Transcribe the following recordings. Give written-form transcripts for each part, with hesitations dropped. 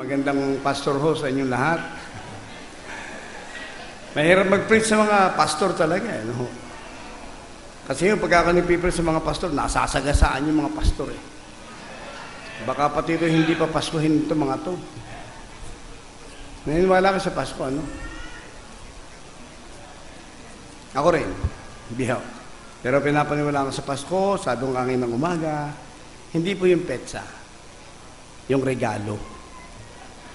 magandang pastor ho sa inyong lahat. Mahirap mag-preach sa mga pastor talaga, no? Kasi yung pagkakanipipreach sa mga pastor, nasasagasaan yung mga pastor, eh. Baka pati ito hindi pa Paskuhin ito mga to. Naniniwala ka sa Pasko, ano? Ako rin, bihaw. Pero pinapaniwala ko sa Pasko, sadong angin ng umaga, hindi po yung petsa, yung regalo.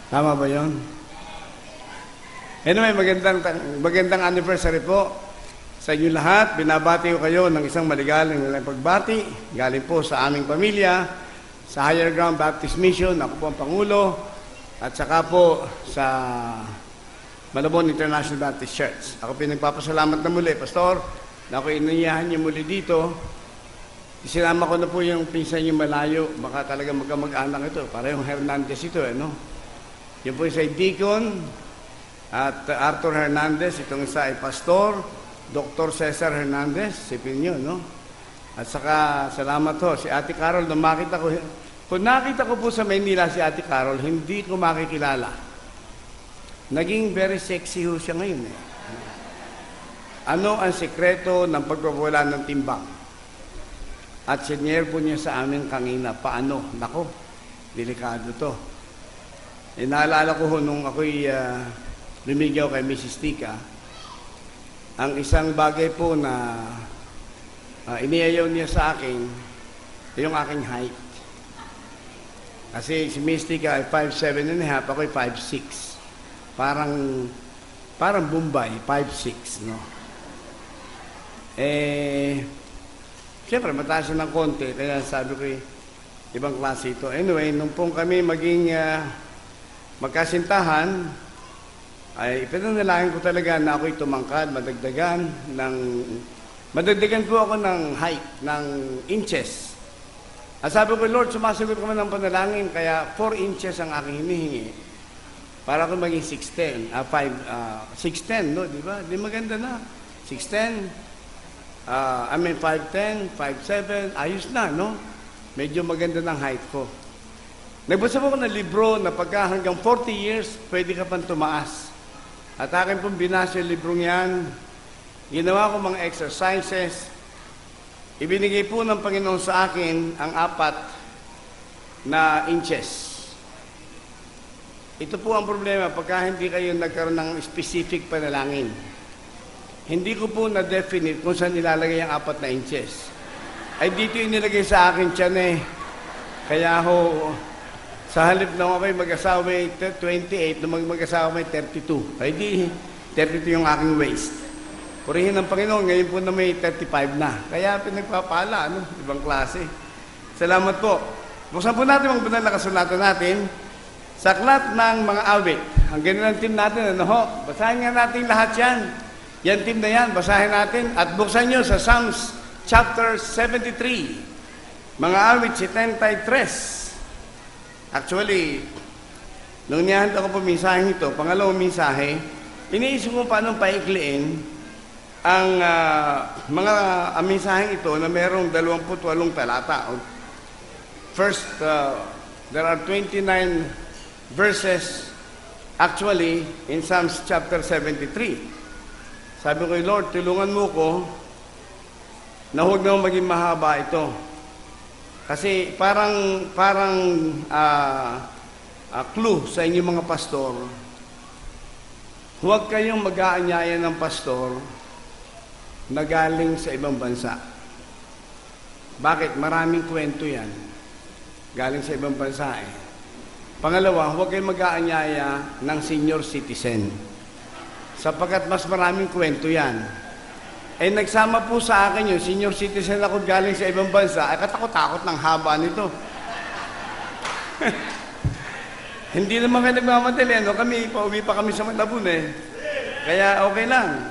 Tama ba yun? Anyway, magandang anniversary po sa inyo lahat. Binabati ko kayo ng isang maligaling pagbati. Galing po sa aming pamilya, sa Higher Ground Baptist Mission, ako po ang Pangulo, at saka po sa Malabon International Baptist Church. Ako pinagpapasalamat na muli, Pastor, na ako inayahan niyo muli dito. Isinama ko na po yung pinsan yung malayo, baka talaga magkamag-anak ito, para yung Hernandez ito, no? Yung po isa ay Deacon, at Arthur Hernandez, itong isa ay Pastor, Dr. Cesar Hernandez, sipin nyo, no? At saka, salamat ho, si Ate Carol, nung makita ko, kung nakita ko po sa Maynila si Ate Carol, hindi ko makikilala. Naging very sexy ho siya ngayon, eh. Ano ang sekreto ng pagpapawala ng timbang? At sinyer po niya sa amin kanina, paano? Nako, delikado to. E naalala ko ho nung ako'y lumigaw kay Mrs. Tika, ang isang bagay po na iniyayaw niya sa akin, yung aking height. Kasi si Mrs. Tika ay 5'7 and a half, ako'y 5'6. Parang Bombay, 5'6, no? Siyempre, mataas na ng konti, kaya sabi ko, ibang klase ito. Anyway, nung pong kami maging magkasintahan, ay pinanalangin ko talaga na ako'y tumangkad, madagdagan po ako ng height, ng inches. At sabi ko, Lord, sumasagot ka man ng panalangin, kaya 4 inches ang aking hinihingi. Para ako maging 6'10", 6'10", no? Di ba? Di maganda na. 6'10", 5'10", 5'7", ayos na, no? Medyo maganda ng height ko. Nagbasa po ako ng libro na pagka hanggang 40 years, pwede ka pang tumaas. At akin pong binasa yung librong yan. Ginawa ko mga exercises. Ibinigay po ng Panginoon sa akin ang 4 na inches. Ito po ang problema pagka hindi kayo nagkaroon ng specific panalangin. Hindi ko po na-definite kung saan ilalagay ang 4 na inches. Ay dito yung nilagay sa akin tiyan, eh. Kaya ho, sa halip na ako'y mag-asawa may 28, nung mag-asawa may 32. Ay di, 32 yung aking waist. Purihin ng Panginoon, ngayon po na may 35 na. Kaya pinagpapala, ano? Ibang klase. Salamat po. Buksan po natin ang banal na kasulatan natin sa aklat ng mga awit. Ang ganun ang team natin, ano ho? Basahin nga natin lahat yan. Yan team na yan, basahin natin. At buksan nyo sa Psalms chapter 73. Mga awit 73. Actually, nung niyahanda ko po mensahe ito, pangalawang mensahe, iniisip ko paano paikliin ang mga mensaheng ito na merong 28 talata. First, there are 29 verses actually in Psalms chapter 73. Sabi ko, Lord, tulungan mo ko na huwag na maging mahaba ito. Kasi parang clue sa inyong mga pastor, huwag kayong mag-aanyaya ng pastor na galing sa ibang bansa. Bakit? Maraming kwento yan. Galing sa ibang bansa, eh. Pangalawa, huwag kayong mag-aanyaya ng senior citizen. Sapagkat mas maraming kwento yan. Eh, nagsama po sa akin yung senior citizen ako galing sa ibang bansa, ay katakot-takot ng haba nito. Hindi naman kayo nagmamadali, no? Pauwi pa kami sa Malabon, eh. Kaya okay lang.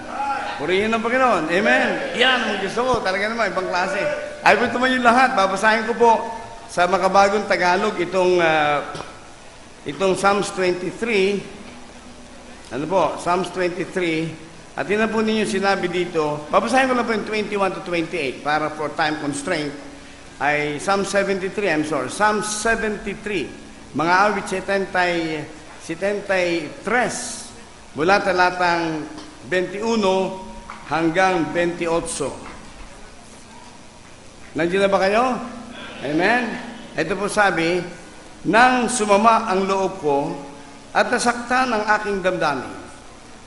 Purihin ng Panginoon. Amen. Yan ang gusto ko. Talaga naman, ibang klase. Ay po naman yung lahat. Babasahin ko po sa makabagong Tagalog itong Psalms 23. Ano po? Psalms 23. At yun na po ninyo sinabi dito. Babasahin ko lang po yung 21 to 28 para for time constraint. Ay Psalm 73, I'm sorry. Psalm 73. Mga awit 73 mula talatang 21 hanggang 28. Nandiyan na ba kayo? Amen? Ito po sabi, nang sumama ang loob ko at nasaktan ang aking damdamin,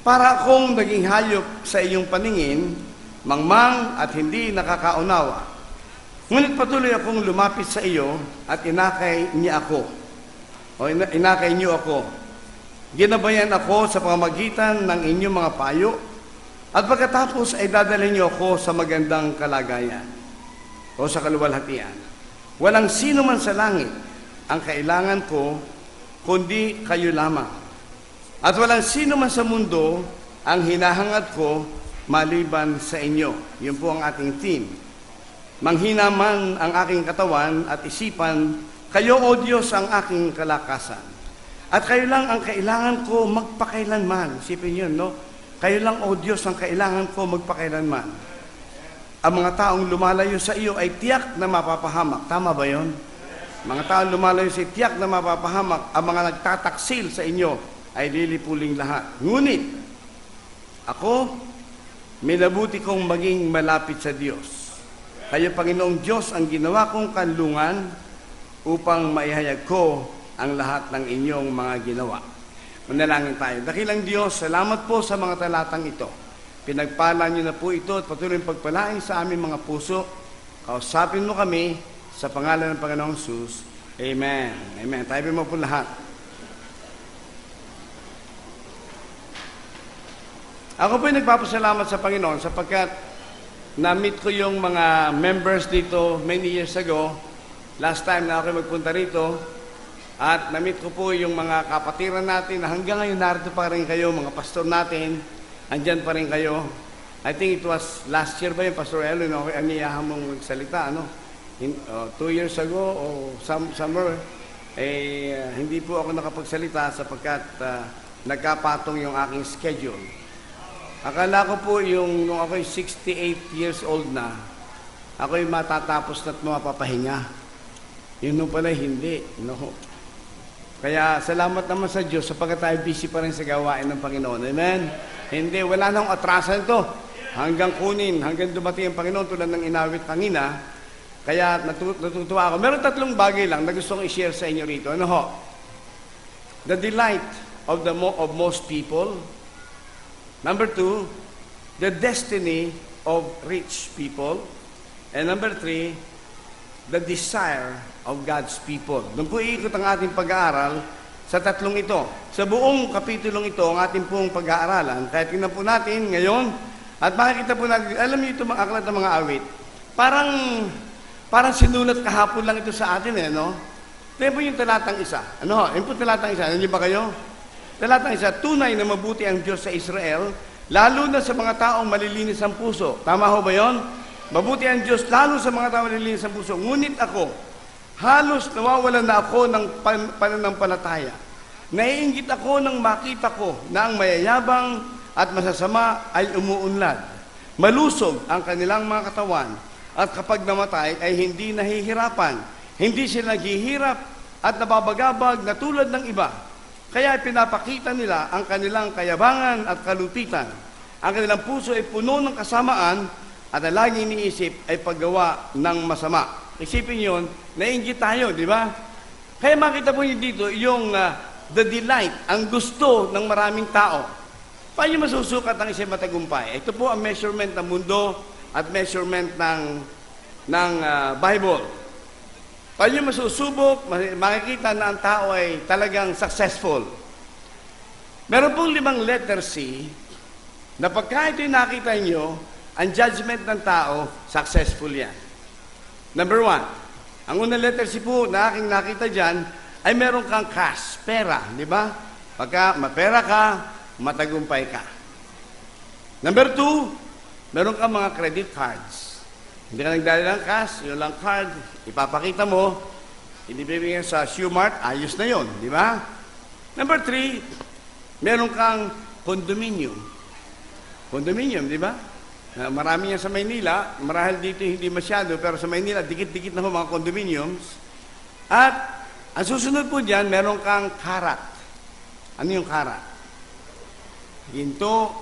para akong naging hayop sa iyong paningin, mangmang at hindi nakakaunawa. Ngunit patuloy akong lumapit sa iyo at inakay niyo ako. Ginabayan ako sa pamamagitan ng inyong mga payo, at pagkatapos ay dadalhin niyo ako sa magandang kalagayan o sa kaluwalhatian. Walang sino man sa langit ang kailangan ko, kundi kayo lamang. At walang sino man sa mundo ang hinahangad ko maliban sa inyo. Yun po ang ating theme. Manghina man ang aking katawan at isipan, kayo, O Diyos, ang aking kalakasan. At kayo lang ang kailangan ko magpakailanman. Isipin yun, no? Kayo lang, O Diyos, ang kailangan ko magpakailanman. Ang mga taong lumalayo sa iyo ay tiyak na mapapahamak. Tama ba yun? Mga taong lumalayo sa iyo, tiyak na mapapahamak. Ang mga nagtataksil sa inyo ay lilipuling lahat. Ngunit, ako, minabuti kong maging malapit sa Diyos. Kayo, Panginoong Diyos, ang ginawa kong kanlungan upang maihayag ko ang lahat ng inyong mga ginawa. Manalangin tayo. Dakilang Diyos, salamat po sa mga talatang ito. Pinagpala niyo na po ito at patuloy pagpalain sa aming mga puso. Kausapin mo kami sa pangalan ng Panginoong Jesus. Amen. Amen. Tayo mo po lahat. Ako po ay nagpapasalamat sa Panginoon sapagkat na-meet ko yung mga members dito many years ago. Last time na ako magpunta rito. At na-meet ko po yung mga kapatiran natin na hanggang ngayon narito pa rin kayo, mga pastor natin. Andyan pa rin kayo. I think it was last year ba yung Pastor Elo, no? Ang iyahan mong magsalita, ano? 2 years ago o summer, hindi po ako nakapagsalita sapagkat nagkapatong yung aking schedule. Akala ko po yung nung ako'y 68 years old na, ako'y matatapos na't mapapahinga. Yun nung pala hindi. No? Kaya salamat naman sa Diyos sapagkat tayo busy pa rin sa gawain ng Panginoon. Amen? Hindi, wala nang atrasan ito. Hanggang dumating ang Panginoon tulad ng inawit kanina. Kaya natutuwa ako. Meron 3 bagay lang na gusto kong i-share sa inyo rito. Ano ho? The delight of most people. Number 2, the destiny of rich people. And number 3, the desire of God's people. Doon po iikot ang ating pag-aaral sa 3 ito. Sa buong kapitulong ito, ang ating pong pag-aaralan, kaya tingnan po natin ngayon, at makikita po natin, alam niyo ito mga aklat ng mga awit, parang sinulat kahapon lang ito sa atin, no? Ito po yung talatang 1. Ano? Yung po talatang 1, nandiyan ba kayo? Talatang 1, tunay na mabuti ang Diyos sa Israel, lalo na sa mga taong malilinis ang puso. Tama ho ba yun? Mabuti ang Diyos, lalo sa mga taong malilinis ang puso. Ngunit ako, halos nawawalan na ako ng pananampalataya. Naiinggit ako nang makita ko na ang mayayabang at masasama ay umuunlad. Malusog ang kanilang mga katawan at kapag namatay ay hindi nahihirapan. Hindi sila naghihirap at nababagabag na tulad ng iba. Kaya pinapakita nila ang kanilang kayabangan at kalutitan. Ang kanilang puso ay puno ng kasamaan at ang laging iniisip ay paggawa ng masama. Isipin yun, naiinggit tayo, di ba? Kaya makita po niyo dito yung the delight, ang gusto ng maraming tao. Paano masusukat ang isang matagumpay? Ito po ang measurement ng mundo at measurement ng Bible. Paano masusubok, makikita na ang tao ay talagang successful. Meron pong 5 letter C na pagka ito'y nakita nyo, ang judgment ng tao, successful yan. Number 1, ang unang letter C po na aking nakita dyan, ay meron kang cash, pera, di ba? Pagka mapera ka, matagumpay ka. Number 2, meron kang mga credit cards. Hindi ka nagdala ng cash, yun lang card, ipapakita mo, ibibigyan sa Shoemart, ayos na yun, di ba? Number 3, meron kang condominium. Condominium, di ba? Marami yan sa Maynila, marahil dito hindi masyado, pero sa Maynila, dikit-dikit na ho mga condominiums. At Ang susunod po dyan, meron kang karat. Ano yung karat? Ginto,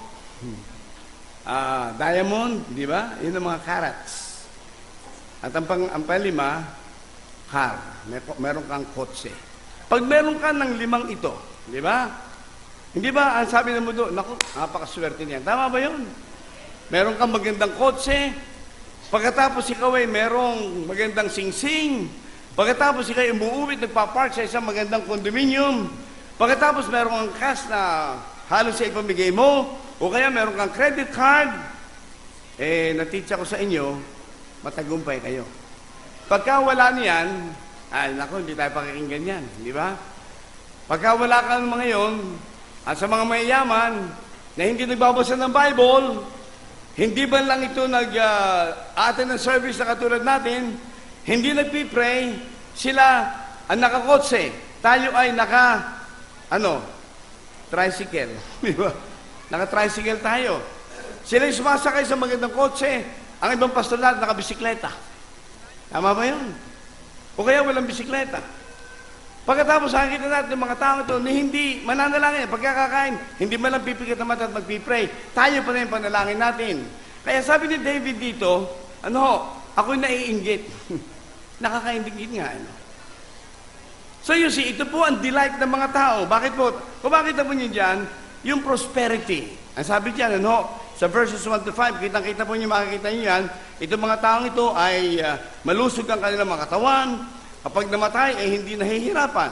diamond, di ba? Yun ang mga karats. At ang panglima, car. Meron kang kotse. Pag meron ka ng 5 ito, di ba? Hindi ba, ang sabi ng mundo, naku, napakaswerte niyan. Tama ba yun? Meron kang magandang kotse, pagkatapos ikaw ay merong magandang singsing, pagkatapos ikaw ay umuuwit, nagpapark sa isang magandang condominium, pagkatapos meron kang cash na halos sa ipamigay mo, o kaya meron kang credit card, natitsa ko sa inyo, matagumpay kayo. Pagka wala niyan, ay naku, hindi tayo pakikinggan yan, di ba? Pagka wala ka ng mga yon, at sa mga mayayaman na hindi nagbabasa ng Bible, hindi ba lang ito nag-attend ng service na katulad natin, hindi nagpipray, sila ang nakakotse, tayo ay tricycle. Di ba? Naka-tricycle tayo. Sila yung sumasakay sa magandang kotse, ang ibang pastor lahat nakabisikleta. Tama ba yun? O kaya walang bisikleta. Pagkatapos nakikita natin yung mga tao ito na hindi mananalangin, pagkakakain, hindi man lang pipikit na mata at magpipray. Tayo pa rin panalangin natin. Kaya sabi ni David dito, ako'y naiinggit. Nakakainggit nga. So you see, ito po ang delight ng mga tao. Bakit po? Kung makita po niyo dyan, yung prosperity. Ang sabi dyan, sa verses 1 to 5, kitang-kita po niyo, makikita niyo yan, itong mga taong ito ay malusog ang kanilang mga katawan. Kapag namatay, hindi nahihirapan.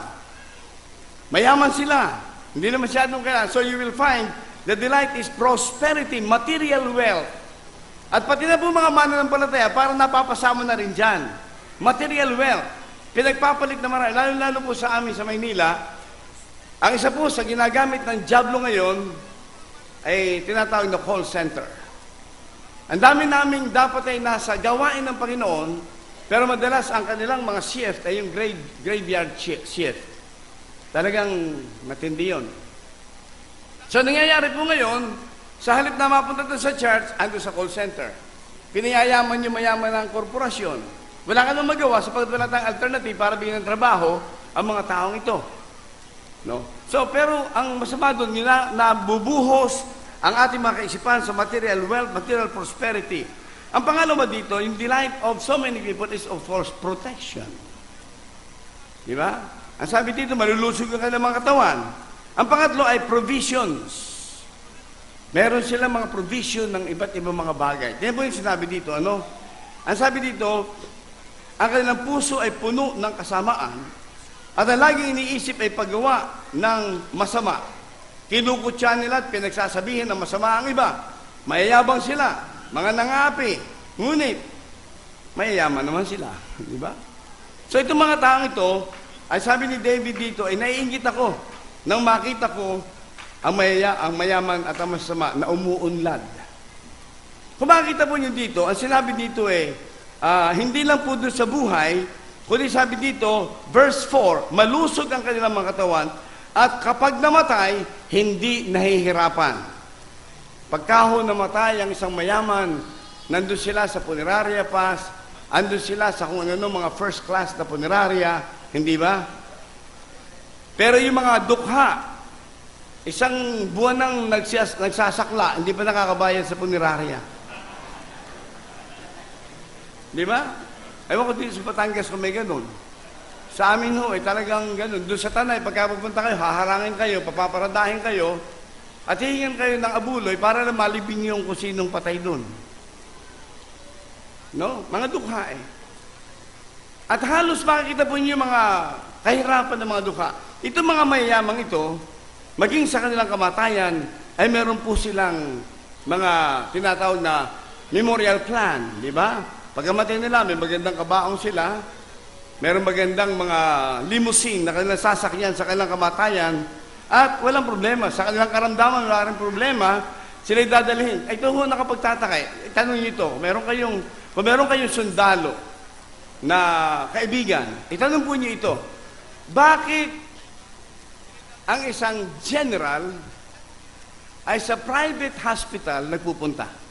Mayaman sila. Hindi na masyadong kailangan. So you will find the delight is prosperity, material wealth. At pati na po mga mananampalataya, parang napapasama na rin dyan. Material wealth. Pinagpapalit na marami. Lalo-lalo po sa amin sa Maynila, ang isa po sa ginagamit ng Diablo ngayon ay tinatawag na call center. Ang dami naming dapat ay nasa gawain ng Panginoon, pero madalas ang kanilang mga shift ay yung graveyard shift. Talagang matindi yun. So nangyayari po ngayon, sa halip na mapunta doon sa church, ando sa call center. Pinayayaman yung mayaman ng korporasyon. Wala ka nang magawa sapagkat wala tayong alternative para bigyan ng trabaho ang mga taong ito. No? So, pero ang masama doon, nabubuhos ang ating mga kaisipan sa material wealth, material prosperity. Ang pangalawa dito, yung delight of so many people is of course protection. Di ba? Ang sabi dito, malulusog ang kanilang mga katawan. Ang pangatlo ay provisions. Meron silang mga provision ng iba't ibang mga bagay. Yan po yung sinabi dito, Ang sabi dito, ang kanilang puso ay puno ng kasamaan at ang laging iniisip ay paggawa ng masama. Kinukutya nila at pinagsasabihin ng masama ang iba. Mayayabang sila. Mga nangapi, ngunit, mayayaman naman sila. Di ba? So itong mga taong ito, ay sabi ni David dito, ay naiinggit ako nang makita ko ang mayaman at ang masama na umuunlad. Kung makikita po niyo dito, ang sinabi dito hindi lang po doon sa buhay, kundi sabi dito, verse 4, malusog ang kanilang mga katawan at kapag namatay, hindi nahihirapan. Pagkaho namatay ang isang mayaman, nandun sila sa punerarya pass, andun sila sa kung ano mga first class na punerarya, hindi ba? Pero yung mga dukha, isang buwan nang nagsasakla, hindi pa nakakabayad sa punerarya. Di ba? Ewan ko dito sa Batangas kung may ganun. Sa amin talagang ganun. Doon sa Tanay, pagka pupunta kayo, haharangin kayo, papaparadahin kayo, at hihingan kayo ng abuloy para na malibing yung kung sinong patay doon. No? Mga dukha At halos makikita po niyo mga kahirapan ng mga dukha. Itong mga mayayamang ito, maging sa kanilang kamatayan, ay meron po silang mga tinatawag na memorial plan, di ba? Pagkamatay nila, may magandang kabaong sila, meron magandang mga limousine na kanilang sasakyan sa kanilang kamatayan, at walang problema. Sa kanilang karamdaman, wala rin problema, sila'y dadalhin. Ito ho nakapagtatakay. Tanong niyo ito, kung meron kayong sundalo na kaibigan, itanong po niyo ito, bakit ang isang general ay sa private hospital nagpupunta?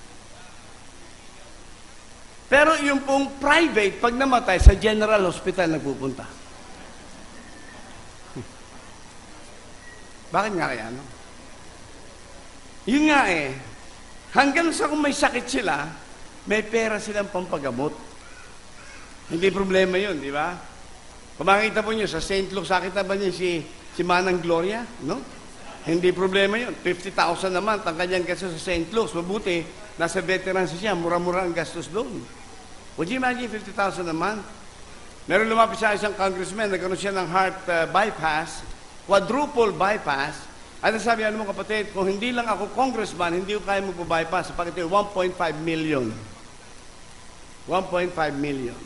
Pero yung pong private, pag namatay, sa general hospital nagpupunta. Bakit nga kaya, no? Yun nga hanggang sa kung may sakit sila, may pera silang pampagamot. Hindi problema yun, di ba? Kung makikita po nyo, sa St. Luke, sakita ba niyo si Manang Gloria? No? Hindi problema yun. 50,000 naman, ang kanyang gastos sa St. Luke's. Mabuti, nasa veterans siya, mura-mura ang gastos doon. Would you imagine 50,000 naman? Meron lumapit sa isang congressman, nagkaroon siya ng heart bypass, quadruple bypass. At sabi, ano mo kapatid, kung hindi lang ako congressman, hindi ko kaya magpa-bypass. Sapagkat 1.5 million. 1.5 million.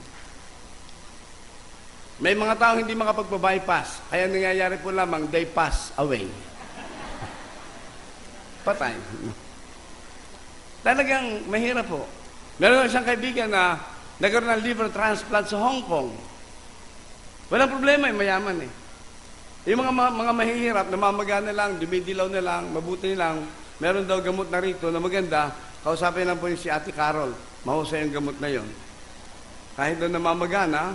May mga tao hindi makapagpa-bypass. Kaya nangyayari po lamang, they pass away. Patay. Talagang mahirap po. Meron isang kaibigan na nagkaroon ng liver transplant sa Hong Kong. Walang problema, mayaman Yung mga mahihirap, namamagana lang, dumidilaw na lang, mabuti lang, meron daw gamot na rito na maganda, kausapin lang po yung si Ate Carol, mahusay yung gamot na yon. Kahit na namamagana,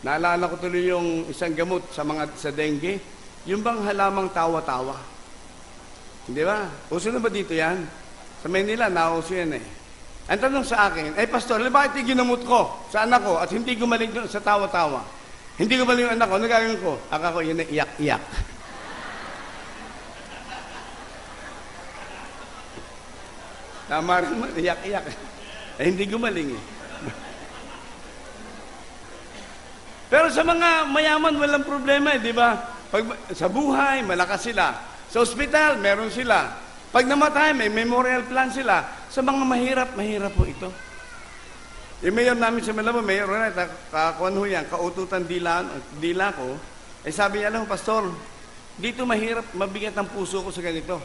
naalala ko tuloy yung isang gamot sa dengue, yung bang halamang tawa-tawa. Di ba? Uso na ba dito yan? Sa Manila, nauso yan Ang tanong sa akin, Pastor, bakit ginamot ko sa anak ko at hindi gumaling sa tawa-tawa? Hindi gumaling yung anak ko, ano gagawin ko? Ako yun na iyak-iyak. Tama rin mo, iyak-iyak. Hindi gumaling Pero sa mga mayaman, walang problema di ba? Sa buhay, malakas sila. Sa ospital, meron sila. Pag namatay, may memorial plan sila. Sa mga mahirap po ito. Yung mayor namin sa Malabo, Mayor Ronald, kakuan ho yan, kaututan dila ko, sabi niya, alam mo, Pastor, dito mabigat ang puso ko sa ganito.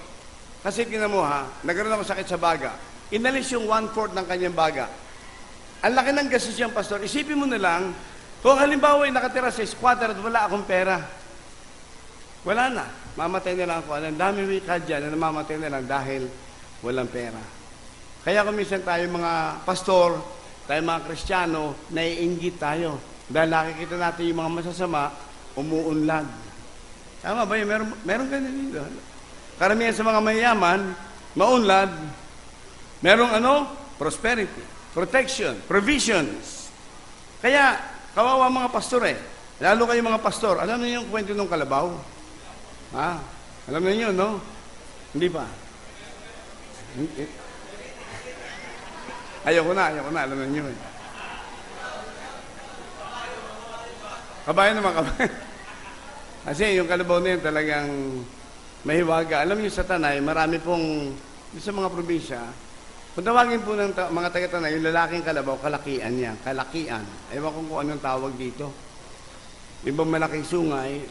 Kasi tinan mo nagkaroon ako sakit sa baga. Inalis yung 1/4 ng kanyang baga. Ang laki ng gastos yung Pastor. Isipin mo na lang, kung halimbawa ay nakatira sa squatter at wala akong pera, wala na. Mamatay na lang ako. Ang dami wika dyan na namamatay na lang dahil walang pera. Kaya kung minsan tayo mga pastor, tayo mga Kristiyano, naiinggit tayo. Dahil nakikita natin yung mga masasama, umuunlad. Tama ba yun? Meron ganun dito. Karamihan sa mga mayaman, maunlad, merong prosperity, protection, provisions. Kaya, kawawa mga pastor Lalo kayo mga pastor, alam niyo yung kwento ng kalabaw? Alam niyo, no? Hindi ba? Ayoko na, alam niyo Kabayan naman, kabayan. Kasi yung kalabaw na yun talagang mahiwaga. Alam niyo sa Tanay, marami pong, sa mga probinsya, kung tawagin po ng mga taga-Tanay, yung lalaking kalabaw, kalakian niya. Kalakian. Ewan ko kung anong tawag dito. Ibang malaking sungay.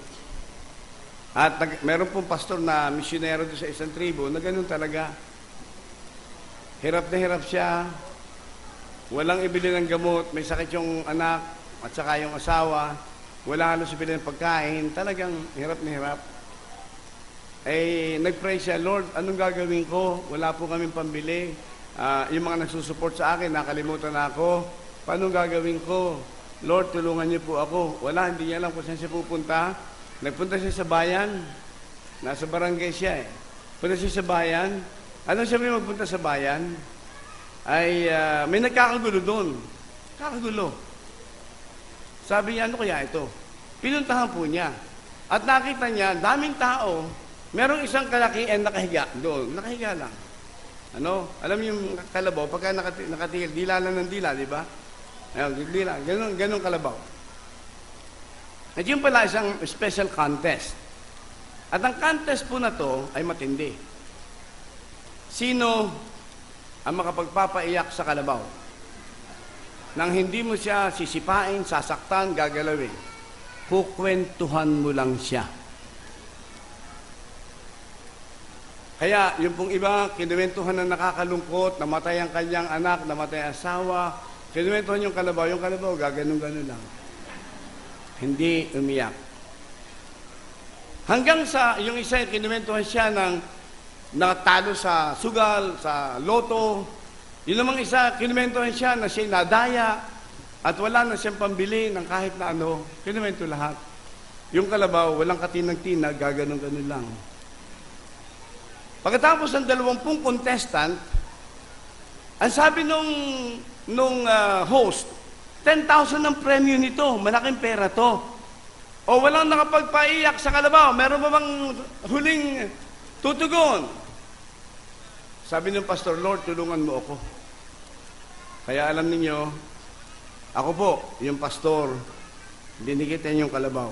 At meron pong pastor na misyonero doon sa isang tribo na ganun talaga. Hirap na hirap siya. Walang ibili ng gamot, may sakit yung anak at saka yung asawa, wala halos ibili ng pagkain, talagang hirap na hirap. Nag-pray siya, Lord, anong gagawin ko? Wala po kaming pambili. Yung mga nagsusupport sa akin, nakalimutan na ako. Paano gagawin ko? Lord, tulungan niyo po ako. Wala, hindi niya alam kung saan siya pupunta. Nagpunta siya sa bayan. Nasa barangay siya Punta siya sa bayan. Anong sabi magpunta sa bayan? May nagkakagulo doon. Kakagulo. Sabi niya, ano kaya ito? Pinuntahan po niya. At nakita niya, daming tao, merong isang kalakian nakahiga doon. Nakahiga lang. Alam niyo yung kalabaw, pagka nakatigil, dila lang ng dila, di ba? Dila, ganun kalabaw. At yun pala isang special contest. At ang contest po na to ay matindi. Sino ang makapagpapaiyak sa kalabaw? Nang hindi mo siya sisipain, sasaktan, gagalawin. Kukwentuhan mo lang siya. Kaya, yung pong iba, kinuwentuhan na nakakalungkot, namatay ang kanyang anak, namatay ang asawa, kinuwentuhan yung kalabaw, gaganong-ganon lang. Hindi umiyak. Hanggang sa, yung isa, kinuwentuhan siya ng natalo sa sugal, sa loto. Yun namang isa, kinuwentuhan siya na siya nadaya at wala na siyang pambili ng kahit na kinuwento lahat. Yung kalabaw, walang katinag-tinag, gaganon-ganon lang. Pagkatapos ng 20 contestant, ang sabi nung host, 10,000 ang premyo nito, malaking pera to. O walang nakapagpaiyak sa kalabaw, meron ba bang huling tutugon? Sabi ng pastor, Lord, tulungan mo ako. Kaya alam ninyo, ako po, yung pastor, dinikitan yung kalabaw.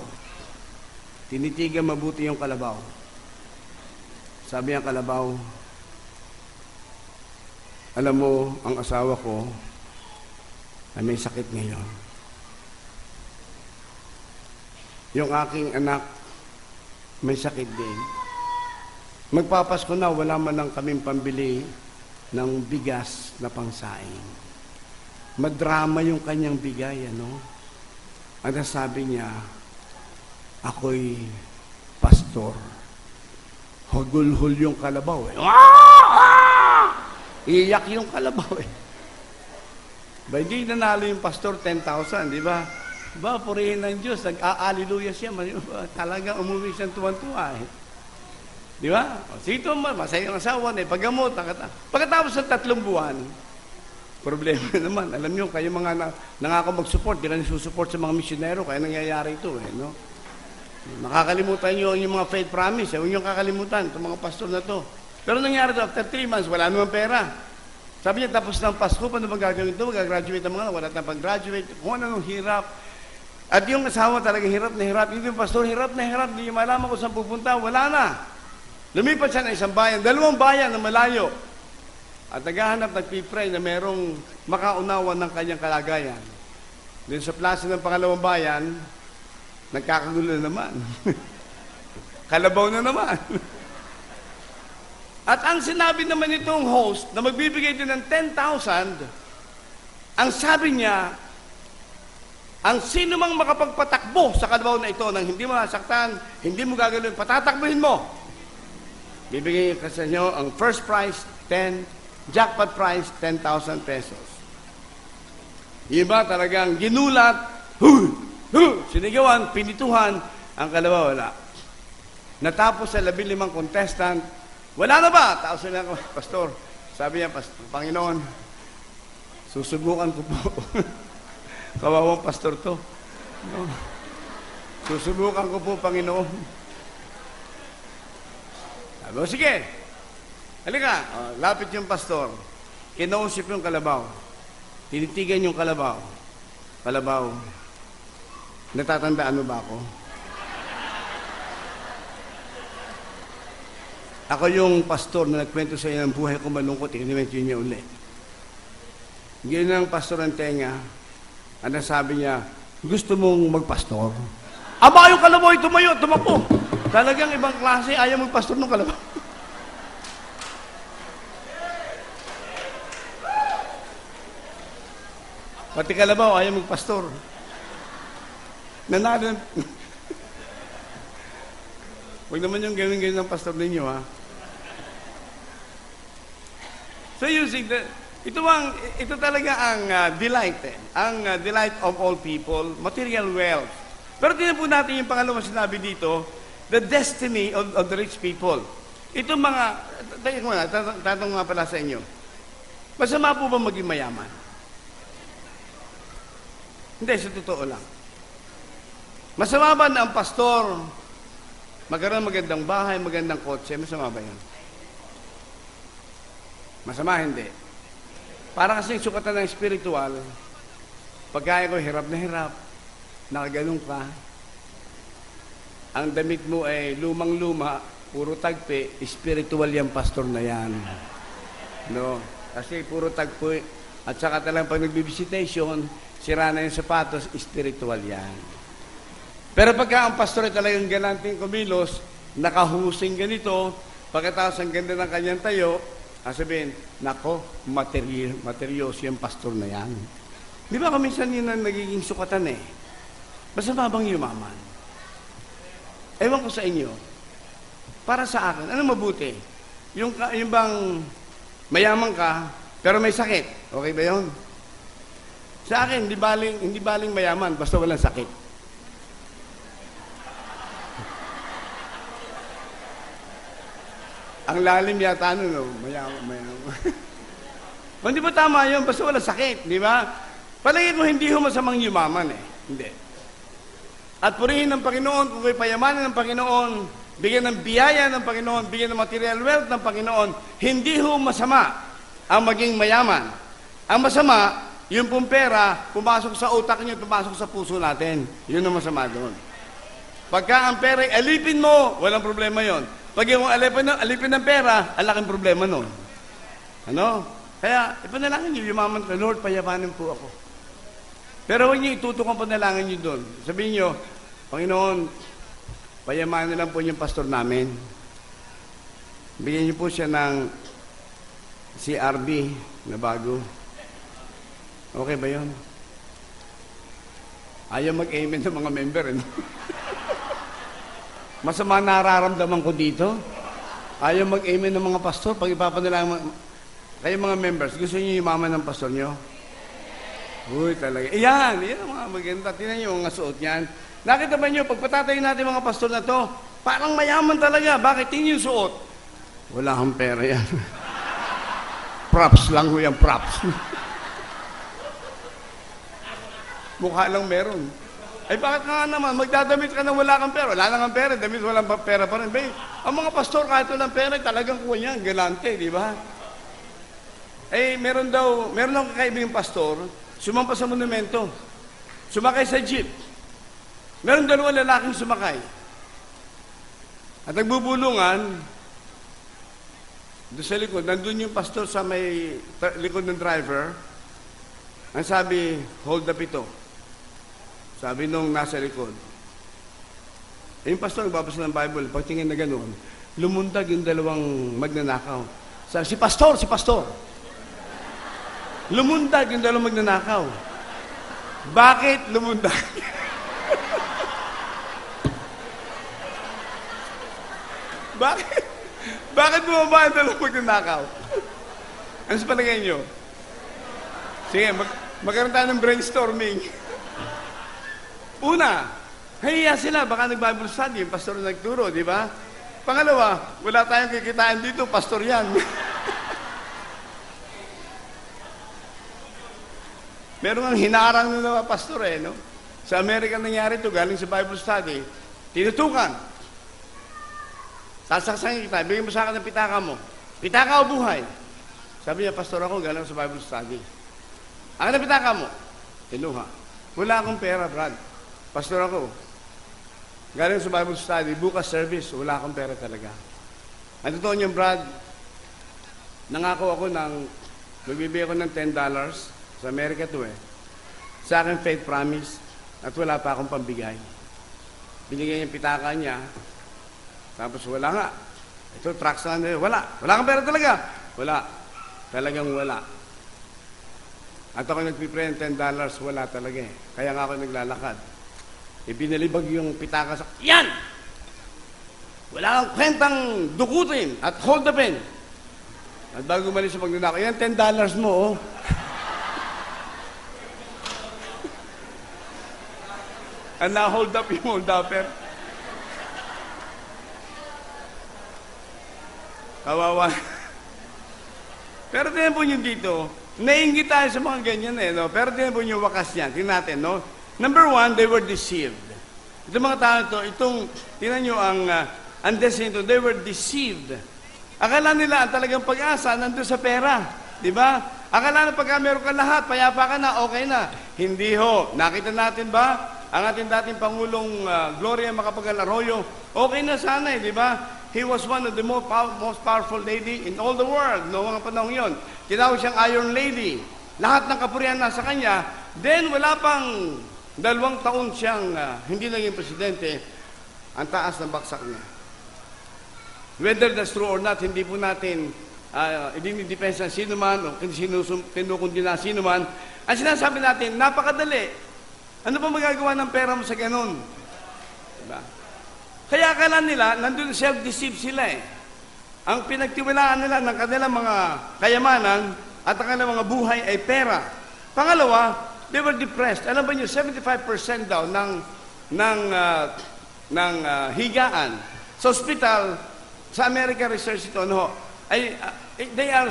Tinitigan mabuti yung kalabaw. Sabi ang kalabaw, alam mo, ang asawa ko ay may sakit ngayon. Yung aking anak, may sakit din. Magpapasko na, wala man lang kaming pambili ng bigas na pangsaing. Madrama yung kanyang bigay, ano? At sabi niya, ako'y pastor. Hugul-hul yung kalabaw eh. Iyak yung kalabaw eh. Ba, hindi nanalo yung pastor 10,000, di ba? Ba, purihin ng Diyos, nag-a-alleluia siya. Talagang umuwi siyang tuwan-tuwa eh. Di ba? Sito, masaya yung asawa na eh. Paggamot, pagkatapos ng 3 buwan, problema naman. Alam niyo, kayo mga nangako mag-support, di ka nasusupport sa mga misyonero, kaya nangyayari ito eh, no? Makakalimutan niyo yung mga faith promise. Huwag niyo kakalimutan itong mga pastor na to. Pero nangyari ito, after 3 months, wala naman pera. Sabi niya, tapos ng Pasko, paano bang gagawin ito? Mag-graduate ang mga, wala na pag-graduate. Kung anong hirap. At yung asawa talagang hirap na hirap. Yung pastor, hirap na hirap. Hindi niya malaman kung saan pupunta. Wala na. Lumipat siya ng isang bayan. 2 bayan na malayo. At naghahanap, nagpipray na merong makaunawan ng kanyang kalagayan. Doon sa plaza ng pangalawang bayan, nagkakagulo na naman. Kalabaw na naman. At ang sinabi naman itong host na magbibigay din ng 10,000, ang sabi niya, ang sino mang makapagpatakbo sa kalabaw na ito nang hindi mo nasaktan, hindi mo gagawin, patatakbuhin mo. Bibigay ka sa inyo ang first prize, 10, jackpot prize, 10,000 pesos. Iba talagang ginulat, sinigawan, pinituhan, ang kalabaw wala. Natapos sa 15 contestant, wala na ba? Tao sila, pastor. Sabi niya, Panginoon, susubukan ko po. Kawawang pastor to. No. Susubukan ko po, Panginoon. Sabi, sige. Halika. Lapit yung pastor. Kinausip yung kalabaw. Tinitigan yung kalabaw. Kalabaw, natatandaan mo ba ako? Ako yung pastor na nagkwento sa iyo ng buhay ko malungkot, ikinuwento niya ulit. Ganyan ang pastor ng tenga, at sabi niya, gusto mong magpastor? Aba, yung kalabaw, tumayo, tumapo. Talagang ibang klase, ayaw magpastor ng kalabaw. Pati kalabaw, ayaw magpastor. Nanalo. Huwag naman yung gawin-gawin ng pastor ninyo, ha? So using ito talaga ang delight, ang delight of all people, material wealth. Pero tingnan po natin yung pangalawang sinabi dito, the destiny of the rich people. Ito mga, tatanong nga pala sa inyo, masama po ba maging mayaman? Hindi, sa totoo lang. Masama ba na ang pastor magkaroon magandang bahay, magandang kotse? Masama ba yan? Masama, hindi. Para kasi sukatan ng spiritual, pagkaya ko hirap na hirap, nakaganong ka, ang damit mo ay lumang-luma, puro tagpi, spiritual yung pastor na yan. No? Kasi puro tagpi, at saka talagang pag nag-visitation, sira na yung sapatos, spiritual yan. Pero pagka ang pastor ay talagang galanting kumilos, nakahusing ganito, pagkatapos ang ganda ng kanyang tayo, sabihin, nako, materyoso yung pastor na yan. Di ba kaminsan yun ang nagiging sukatan eh? Masama bang yumaman? Ewan ko sa inyo, para sa akin, ano mabuti? Yung bang mayaman ka, pero may sakit. Okay ba yun? Sa akin, hindi baling mayaman, basta walang sakit. Ang lalim yata ano, no? Mayaman. Hindi ba tama yun? Basta wala sakit, di ba? Palagi ko hindi ho masamang yumaman eh. Hindi. At purihin ng Panginoon, kung kayo payamanin ng Panginoon, bigyan ng biyaya ng Panginoon, bigyan ng material wealth ng Panginoon, hindi ho masama ang maging mayaman. Ang masama, yung pong pera, pumasok sa utak niyo, pumasok sa puso natin. Yun ang masama doon. Pagka ang pera, alipin mo, walang problema yon. Pag yung alipin ng pera, ang laking problema nun. Ano? Kaya, ipanalangin niyo, yumaman ka, Lord, payamanin po ako. Pero huwag niyo itutok ang panalangin niyo doon. Sabihin niyo, Panginoon, payamanin lang po yung pastor namin. Bigyan niyo po siya ng CRB na bago. Okay ba yun? Ayaw mag-amen ng mga member. Eh? Masama nararamdaman ko dito. Ayaw mag-amen ng mga pastor. Pag ipapanalangin, kayo mga members, gusto niyo yumaman ng pastor niyo? Uy, talaga. Iyan ang mga maganda. Tingnan niyo mga suot niyan. Nakita ba niyo, pag patatayin natin mga pastor na to, parang mayaman talaga. Bakit? Tingnan yung suot. Wala kang pera yan. Props lang ho yan, props. Mukha lang meron. Ay bakit nga naman, magdadamit ka na wala kang pera. Wala na kang pera, damit walang pera pa rin. Bay, ang mga pastor kahit walang pera, talagang kuha niyan, galante, di ba? Eh, meron akong kaibigang pastor, sumampa sa monumento. Sumakay sa jeep. Meron dalawang lalaking sumakay. At nagbubulungan, doon sa likod, nandun yung pastor sa may likod ng driver. Ang sabi, hold up ito. Sabi nung nasa likod. Eh, yung pastor, nagbabasa ng Bible, pagtingin na gano'n, lumundag yung dalawang magnanakaw. Sabi, si pastor! Lumundag yung dalawang magnanakaw. Bakit lumundag? Bakit bumaba ang dalawang magnanakaw? Ano sa palagay nyo? Sige, magkaroon tayo ng brainstorming. Una, hahiya sila, baka nag-Bible study, yung pastor na nagturo, di ba? Pangalawa, wala tayong kikitaan dito, pastor yan. Meron ang hinarang ng mga pastor no? Sa Amerika nangyari ito, galing sa Bible study, tinutukan. Sasaksakin kita, bigyan mo sa akin ng pitaka mo. Pitaka o buhay? Sabi niya, pastor ako, galing sa Bible study. Ang na pitaka mo? Kinuha. Wala akong pera, Brad. Pastor ako. Galing sa Bible study, bukas service, wala akong pera talaga. Ang totoo niyo, Brad, nangako ako magbibigay ako ng $10. Sa Amerika to Sa akin, faith promise, at wala pa akong pambigay. Binigay yung pitaka niya, tapos wala nga. Ito, tracks na nila. Wala kang pera talaga. Wala. Talagang wala. At ako nagpipray ng $10, wala talaga Kaya nga ako naglalakad. Binalibag yung pitaka sa... Yan! Wala kang kwentang dukutin at hold the pen. At bago umalis sa magnanakaw, yan, $10 mo, And na-hold up yung hold upper. Kawawa. Pero tingnan po nyo dito, nainggit tayo sa mga ganyan no? Pero tingnan po nyo wakas yan. Tingnan natin, no? Number one, they were deceived. Itong mga tao ito, tingnan nyo ang destiny ito, they were deceived. Akala nila ang talagang pag-asa nandun sa pera. Di ba? Akala na pagka meron ka lahat, payapa ka na, okay na. Hindi ho. Nakita natin ba? Ang ating dating Pangulong Gloria Macapagal Arroyo, okay na sana di ba? He was one of the most powerful lady in all the world noong mga panahon yon. Tinawag siyang Iron Lady. Lahat ng kapurihan nasa kanya. Then, wala pang 2 taon siyang hindi naging presidente. Ang taas ng baksak niya. Whether that's true or not, hindi po natin idinidepensa ng sino man o kinukundi na sino man. Ang sinasabi natin, napakadali. Ano pa magagawa ng pera mo sa ganun? Diba? Kaya akala nila, nandun self-deceive sila Ang pinagtiwalaan nila ng kanilang mga kayamanan at ang kanilang mga buhay ay pera. Pangalawa, they were depressed. Alam ba niyo, 75% daw ng higaan sa ospital Sa America research ito, they are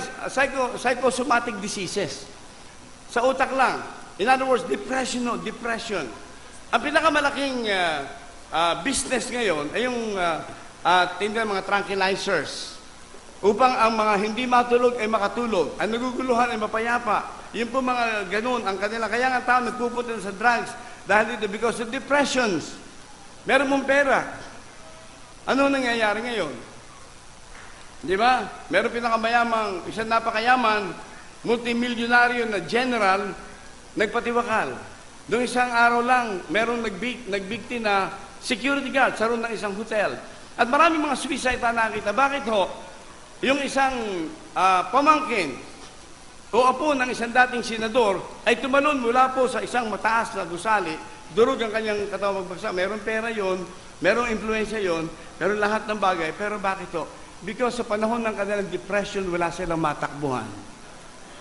psychosomatic diseases. Sa utak lang. In other words, depression. Ang pinakamalaking business ngayon ay yung tinda mga tranquilizers. Upang ang mga hindi matulog ay makatulog. Ang naguguluhan ay mapayapa. Yun po mga ganun ang kanila. Kaya nga tao nagpupunta sa drugs dahil dito because of depressions. Meron mong pera. Ano nangyayari ngayon? Di ba? Meron pinakamayamang, isang napakayaman, multimilyonaryo na general, nagpatiwakal. Noong isang araw lang, merong nagbigti na security guard sa roon ng isang hotel. At maraming mga suicide na nakita. Bakit ho? Yung isang pamangkin o apo ng isang dating senador ay tumalon mula po sa isang mataas na gusali, durog ang kanyang katawang magbagsak. Merong pera yon, merong influensya yon, meron lahat ng bagay. Pero bakit ho? Because sa panahon ng kanilang depression, wala silang matakbuhan.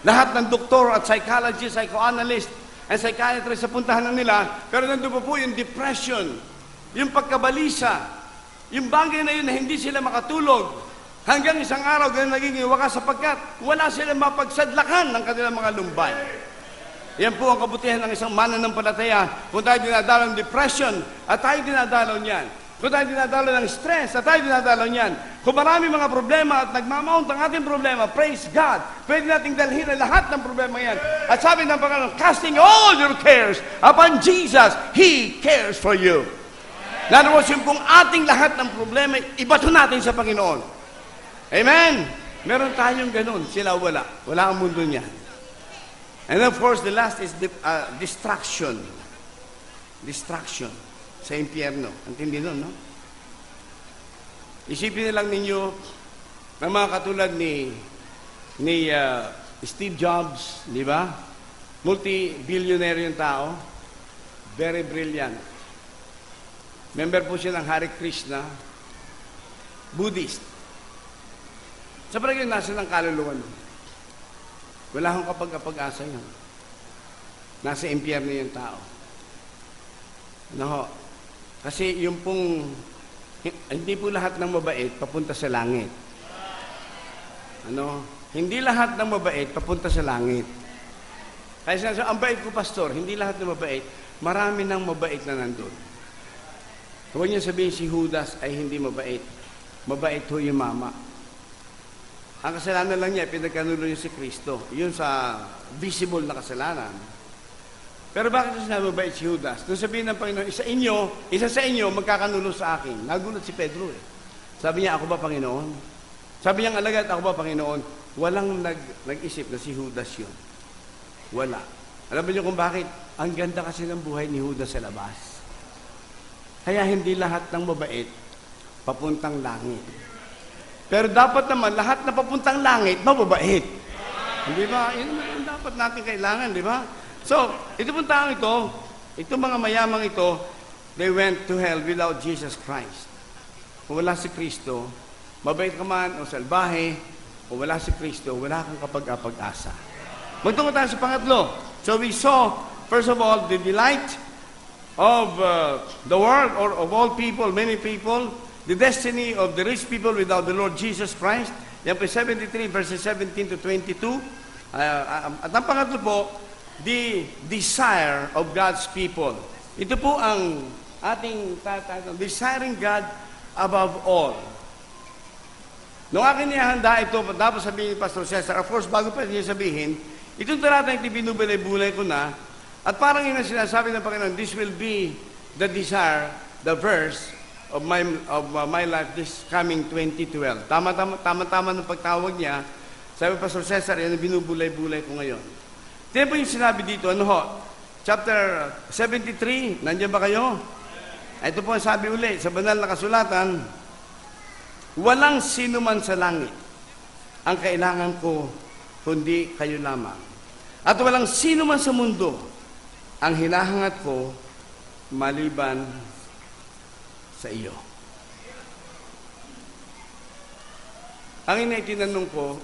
Lahat ng doktor at psychologist, psychoanalyst, and psychiatrist sa puntahan na nila, pero nandun po yung depression, yung pagkabalisa, yung bagay na yun na hindi sila makatulog, hanggang isang araw ganun naging wakas sapagkat wala silang mapagsadlakan ng kanilang mga lumbay. Yan po ang kabutihan ng isang mananampalataya. Kung tayo dinadalaw ng depression, at tayo dinadalaw niyan. Kung tayo dinadalaw ng stress, at tayo dinadalaw niyan. Kung marami mga problema at nagmamount ang ating problema, praise God, pwede nating dalhin ang lahat ng problema yan. At sabi ng Panginoon, casting all your cares upon Jesus, He cares for you. In other words, yung pong ating lahat ng problema, ibato natin sa Panginoon. Amen? Meron tayong ganun, sila wala. Wala ang mundo niyan. And of course, the last is distraction. Distraction sa impyerno. Antindi nun, no? Isipin na lang ninyo ng mga katulad ni Steve Jobs, di ba? Multi-billionaire yung tao. Very brilliant. Member po siya ng Hare Krishna. Buddhist. Sa parang yun, nasa ng kaluluwa nun. Wala akong kapag-asa yun. Nasa impyerno yung tao. Ano ho? Kasi yung pong, hindi po lahat ng mabait papunta sa langit. Ano? Hindi lahat ng mabait papunta sa langit. Kaya sinasabi, ang bait ko, pastor, hindi lahat ng mabait, marami ng mabait na nandun. Huwag niyo sabihin si Judas ay hindi mabait. Mabait ho yung mama. Ang kasalanan lang niya, pinagkanulo niya si Kristo. Yun sa visible na kasalanan. Pero bakit sinabi mabait si Judas? Nung sabihin ng Panginoon, isa sa inyo, magkakanulo sa akin. Nagulat si Pedro eh. Sabi niya, ako ba Panginoon? Sabi niya, alagad, ako ba Panginoon? Walang nag-isip na si Judas yun. Wala. Alam niyo kung bakit? Ang ganda kasi ng buhay ni Judas sa labas. Kaya hindi lahat ng mabait papuntang langit. Pero dapat naman, lahat na papuntang langit, mababait. Di ba? Yun naman dapat natin kailangan, di ba? So, ito pong taong ito, itong mga mayamang ito, they went to hell without Jesus Christ. Kung wala si Kristo, mabait ka man o salbahe, kung wala si Kristo, wala kang kapag-apag-asa. Magtungo tayo sa pangatlo. So we saw, first of all, the delight of the world or of all people, many people, the destiny of the rich people without the Lord Jesus Christ. Yan po 73 verses 17 to 22. At ang pangatlo po, the desire of God's people. Ito po ang ating title, desiring God above all. Nung akin nihanda ito, dapat sabihin ni Pastor Cesar, of course, bago pa niya sabihin, itong talatang binubulay-bulay ko na, at parang yun ang sinasabi ng Panginoon, this will be the desire, the verse of my life this coming 2012. Tama-tama ng pagtawag niya, sabi Pastor Cesar, yan ang binubulay-bulay ko ngayon. Tignan po yung sinabi dito, ano ho? Chapter 73, nandiyan ba kayo? Ito po ang sabi uli, sa banal na kasulatan, walang sino man sa langit ang kailangan ko, kundi kayo lamang. At walang sino man sa mundo ang hinahangat ko, maliban sa iyo. Ang tinanong ko,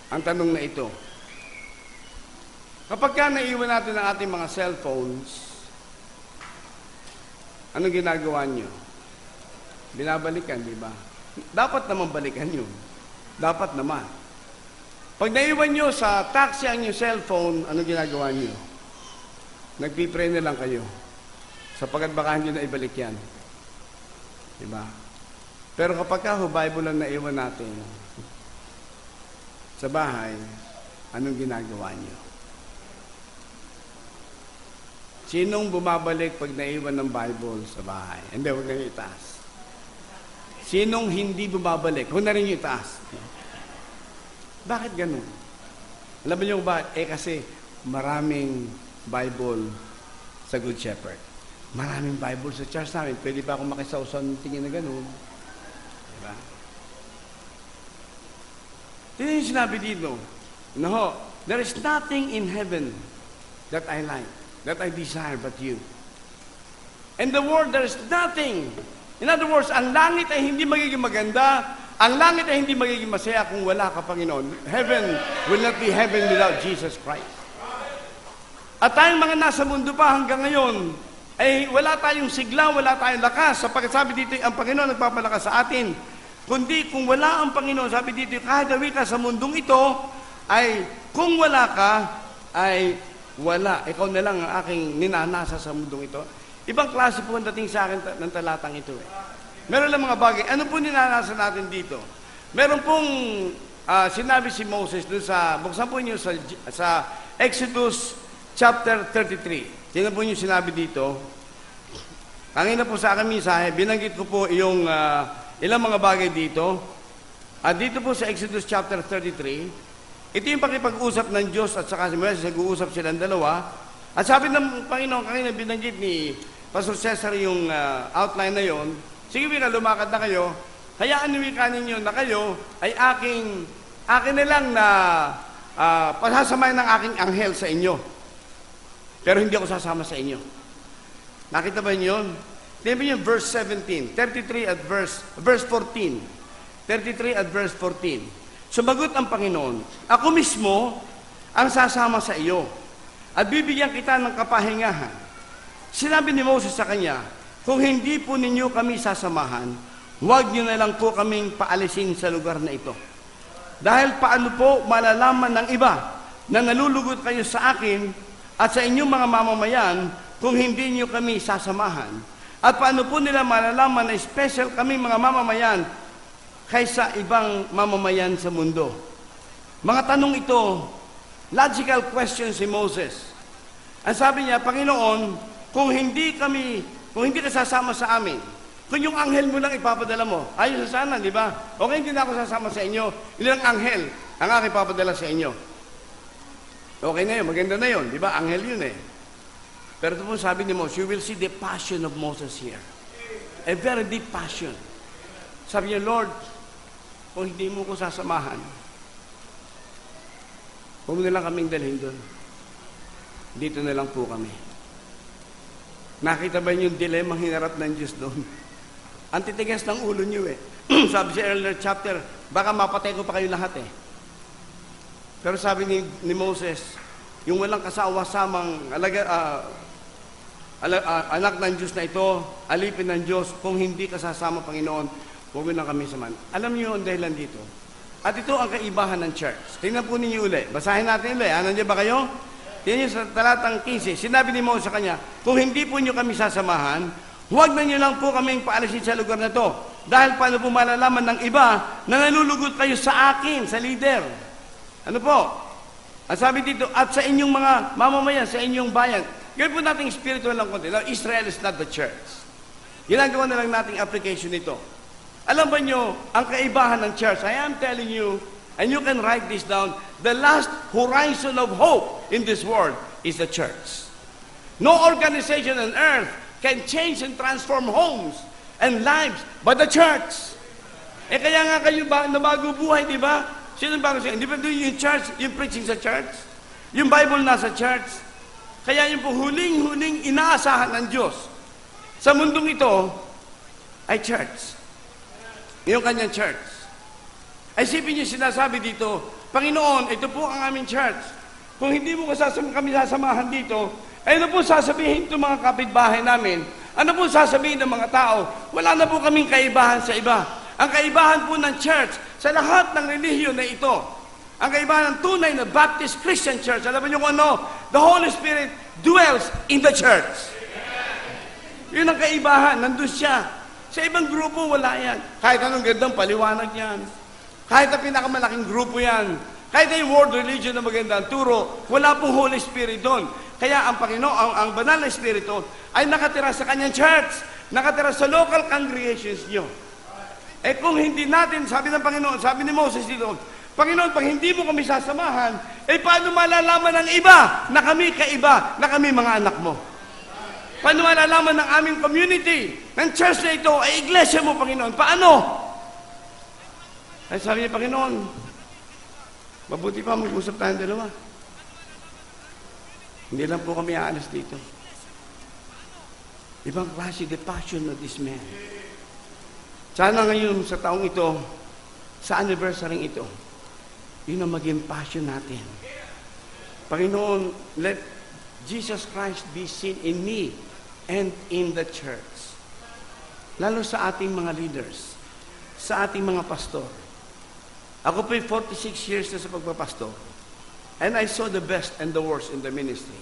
ang tanong na ito, kapag ka naiwan natin ang ating mga cellphones, anong ginagawa nyo? Binabalikan, di ba? dapat naman balikan yun. Dapat naman. Pag naiwan nyo sa taxi ang inyong cellphone, ano ginagawa nyo? Nagpipray na lang kayo. Sapagkat baka hindi na ibalik yan. Diba? Pero kapag Bible lang naiwan natin sa bahay, anong ginagawa nyo? Sinong bumabalik pag naiwan ng Bible sa bahay? Hindi, huwag na yung itaas. Sinong hindi bumabalik? Huwag na rin yung itaas. Bakit ganun? Alam niyo ba? Kasi maraming Bible sa Good Shepherd. Maraming Bible sa church namin. Pwede pa akong makisawsaw ng tingin na ganun. Diba? Ito yung sinabi dito. No, there is nothing in heaven that I like, that I desire but you. In the world, there is nothing. In other words, ang langit ay hindi magiging maganda, ang langit ay hindi magiging masaya kung wala ka, Panginoon. Heaven will not be heaven without Jesus Christ. At tayong mga nasa mundo pa hanggang ngayon, ay wala tayong sigla, wala tayong lakas. Sapagkat sabi dito, ang Panginoon nagpapalakas sa atin. Kundi kung wala ang Panginoon, sabi dito, kahit dawi ka sa mundong ito, ay kung wala ka, ay wala. Ikaw na lang ang aking ninanasa sa mundong ito. Ibang klase po ang dating sa akin ng talatang ito. Meron lang mga bagay. Ano po ninanasa natin dito? Meron pong sinabi si Moses doon sa, buksan po niyo sa Exodus chapter 33. Tingnan po niyo sinabi dito. Kanina po sa aking mensahe, binanggit ko po yung ilang mga bagay dito. At dito po sa Exodus chapter 33, ito yung pakipag-usap ng Diyos at saka si Moses, nag-uusap silang dalawa. At sabi ng Panginoon, kanina binanggit ni Pastor Cesar yung outline na yon. Sige, wika, lumakad na kayo. Hayaan niyo wika ninyo na kayo ay akin na lang na pasasamahin ng aking anghel sa inyo. Pero hindi ako sasama sa inyo. Nakita ba niyo yun? Tingnan niyo verse 17, 33 at verse 14. 33 at verse 14. Sumagot ang Panginoon, ako mismo ang sasama sa iyo at bibigyan kita ng kapahingahan. Sinabi ni Moses sa kanya, kung hindi po ninyo kami sasamahan, huwag niyo na lang po kaming paalisin sa lugar na ito. Dahil paano po malalaman ng iba na nalulugot kayo sa akin at sa inyong mga mamamayan kung hindi niyo kami sasamahan? At paano po nila malalaman na special kami mga mamamayan kaysa ibang mamamayan sa mundo? Mga tanong ito, logical question si Moses. Ang sabi niya, Panginoon, kung hindi ka sasama sa amin, kung yung anghel mo lang ipapadala mo, ayos na sana, di ba? Okay, hindi na ako sasama sa inyo. Ilang anghel ang aking ipapadala sa inyo. Okay na yun, maganda na yun, di ba? Anghel yun eh. Pero ito po sabi ni Moses, you will see the passion of Moses here. A very deep passion. Sabi niya, Lord, kung hindi mo ko sasamahan, huwag mo na lang kaming dalhin doon. Dito na lang po kami. Nakita ba niyo yung dilemang hinarap ng Diyos doon? Ang titigas ng ulo niyo eh. Sabi sa earlier chapter, baka mapatay ko pa kayo lahat eh. Pero sabi ni Moses, yung walang kasawa-samang anak ng Diyos na ito, alipin ng Diyos, kung hindi ka sasama, Panginoon, huwag mo na kami saman. Alam niyo ang dahilan dito. At ito ang kaibahan ng church. Tingnan po ninyo uli. Basahin natin uli. Nandiyan ba kayo? Tingnan niyo sa talatang 15. Sinabi ni Moses sa kanya, kung hindi po niyo kami sasamahan, huwag na niyo lang po kaming paalisin sa lugar na to. Dahil paano po malalaman ng iba na nalulugot kayo sa akin, sa leader? Ano po? Ang sabi dito, at sa inyong mga mamamayan, sa inyong bayan. Gawin po natin spiritual lang konti. Now, Israel is not the church. Ginagawa na lang nating application nito. Alam ba nyo, ang kaibahan ng church, I am telling you, and you can write this down, the last horizon of hope in this world is the church. No organization on earth can change and transform homes and lives but the church. Eh kaya nga kayo na bago buhay, di ba? Sino bago siya? Hindi ba yung church, yung preaching sa church? Yung Bible nasa church? Kaya yung po huling-huling inaasahan ng Diyos sa mundong ito ay church. Yung kanyang church. Ay isipin niyo sinasabi dito, Panginoon, ito po ang aming church. Kung hindi mo kami sasamahan dito, ay ano po sasabihin itong mga kapitbahay namin? Ano po sasabihin ng mga tao? Wala na po kaming kaibahan sa iba. Ang kaibahan po ng church sa lahat ng relihiyon na ito, ang kaibahan ng tunay na Baptist Christian Church, alam niyo kung ano? The Holy Spirit dwells in the church. Yun ang kaibahan, nandun siya. Sa ibang grupo, wala yan. Kahit anong gandang paliwanag yan. Kahit ang pinakamalaking grupo yan. Kahit yung world religion na magandang turo, wala pong Holy Spirit doon. Kaya ang Panginoon, ang banal na Espiritu, ay nakatira sa kanyang church. Nakatira sa local congregations niyo. Eh kung hindi natin, sabi ng Panginoon, sabi ni Moses dito, Panginoon, pag hindi mo kami sasamahan, eh paano malalaman ng iba na kami kaiba, na kami mga anak mo? Paano malalaman ng aming community, ng church na ito, ay iglesia mo, Panginoon? Paano? Ay sabi ni Panginoon, mabuti pa mag-usap tayong dalawa. Hindi lang po kami aalis dito. Ibang klase, the passion of this man. Sana ngayon sa taong ito, sa anniversary ito, yun ang maging passion natin. Panginoon, let Jesus Christ be seen in me and in the church. Lalo sa ating mga leaders, sa ating mga pastor. Ako po'y 46 years na sa pagpapastor. And I saw the best and the worst in the ministry.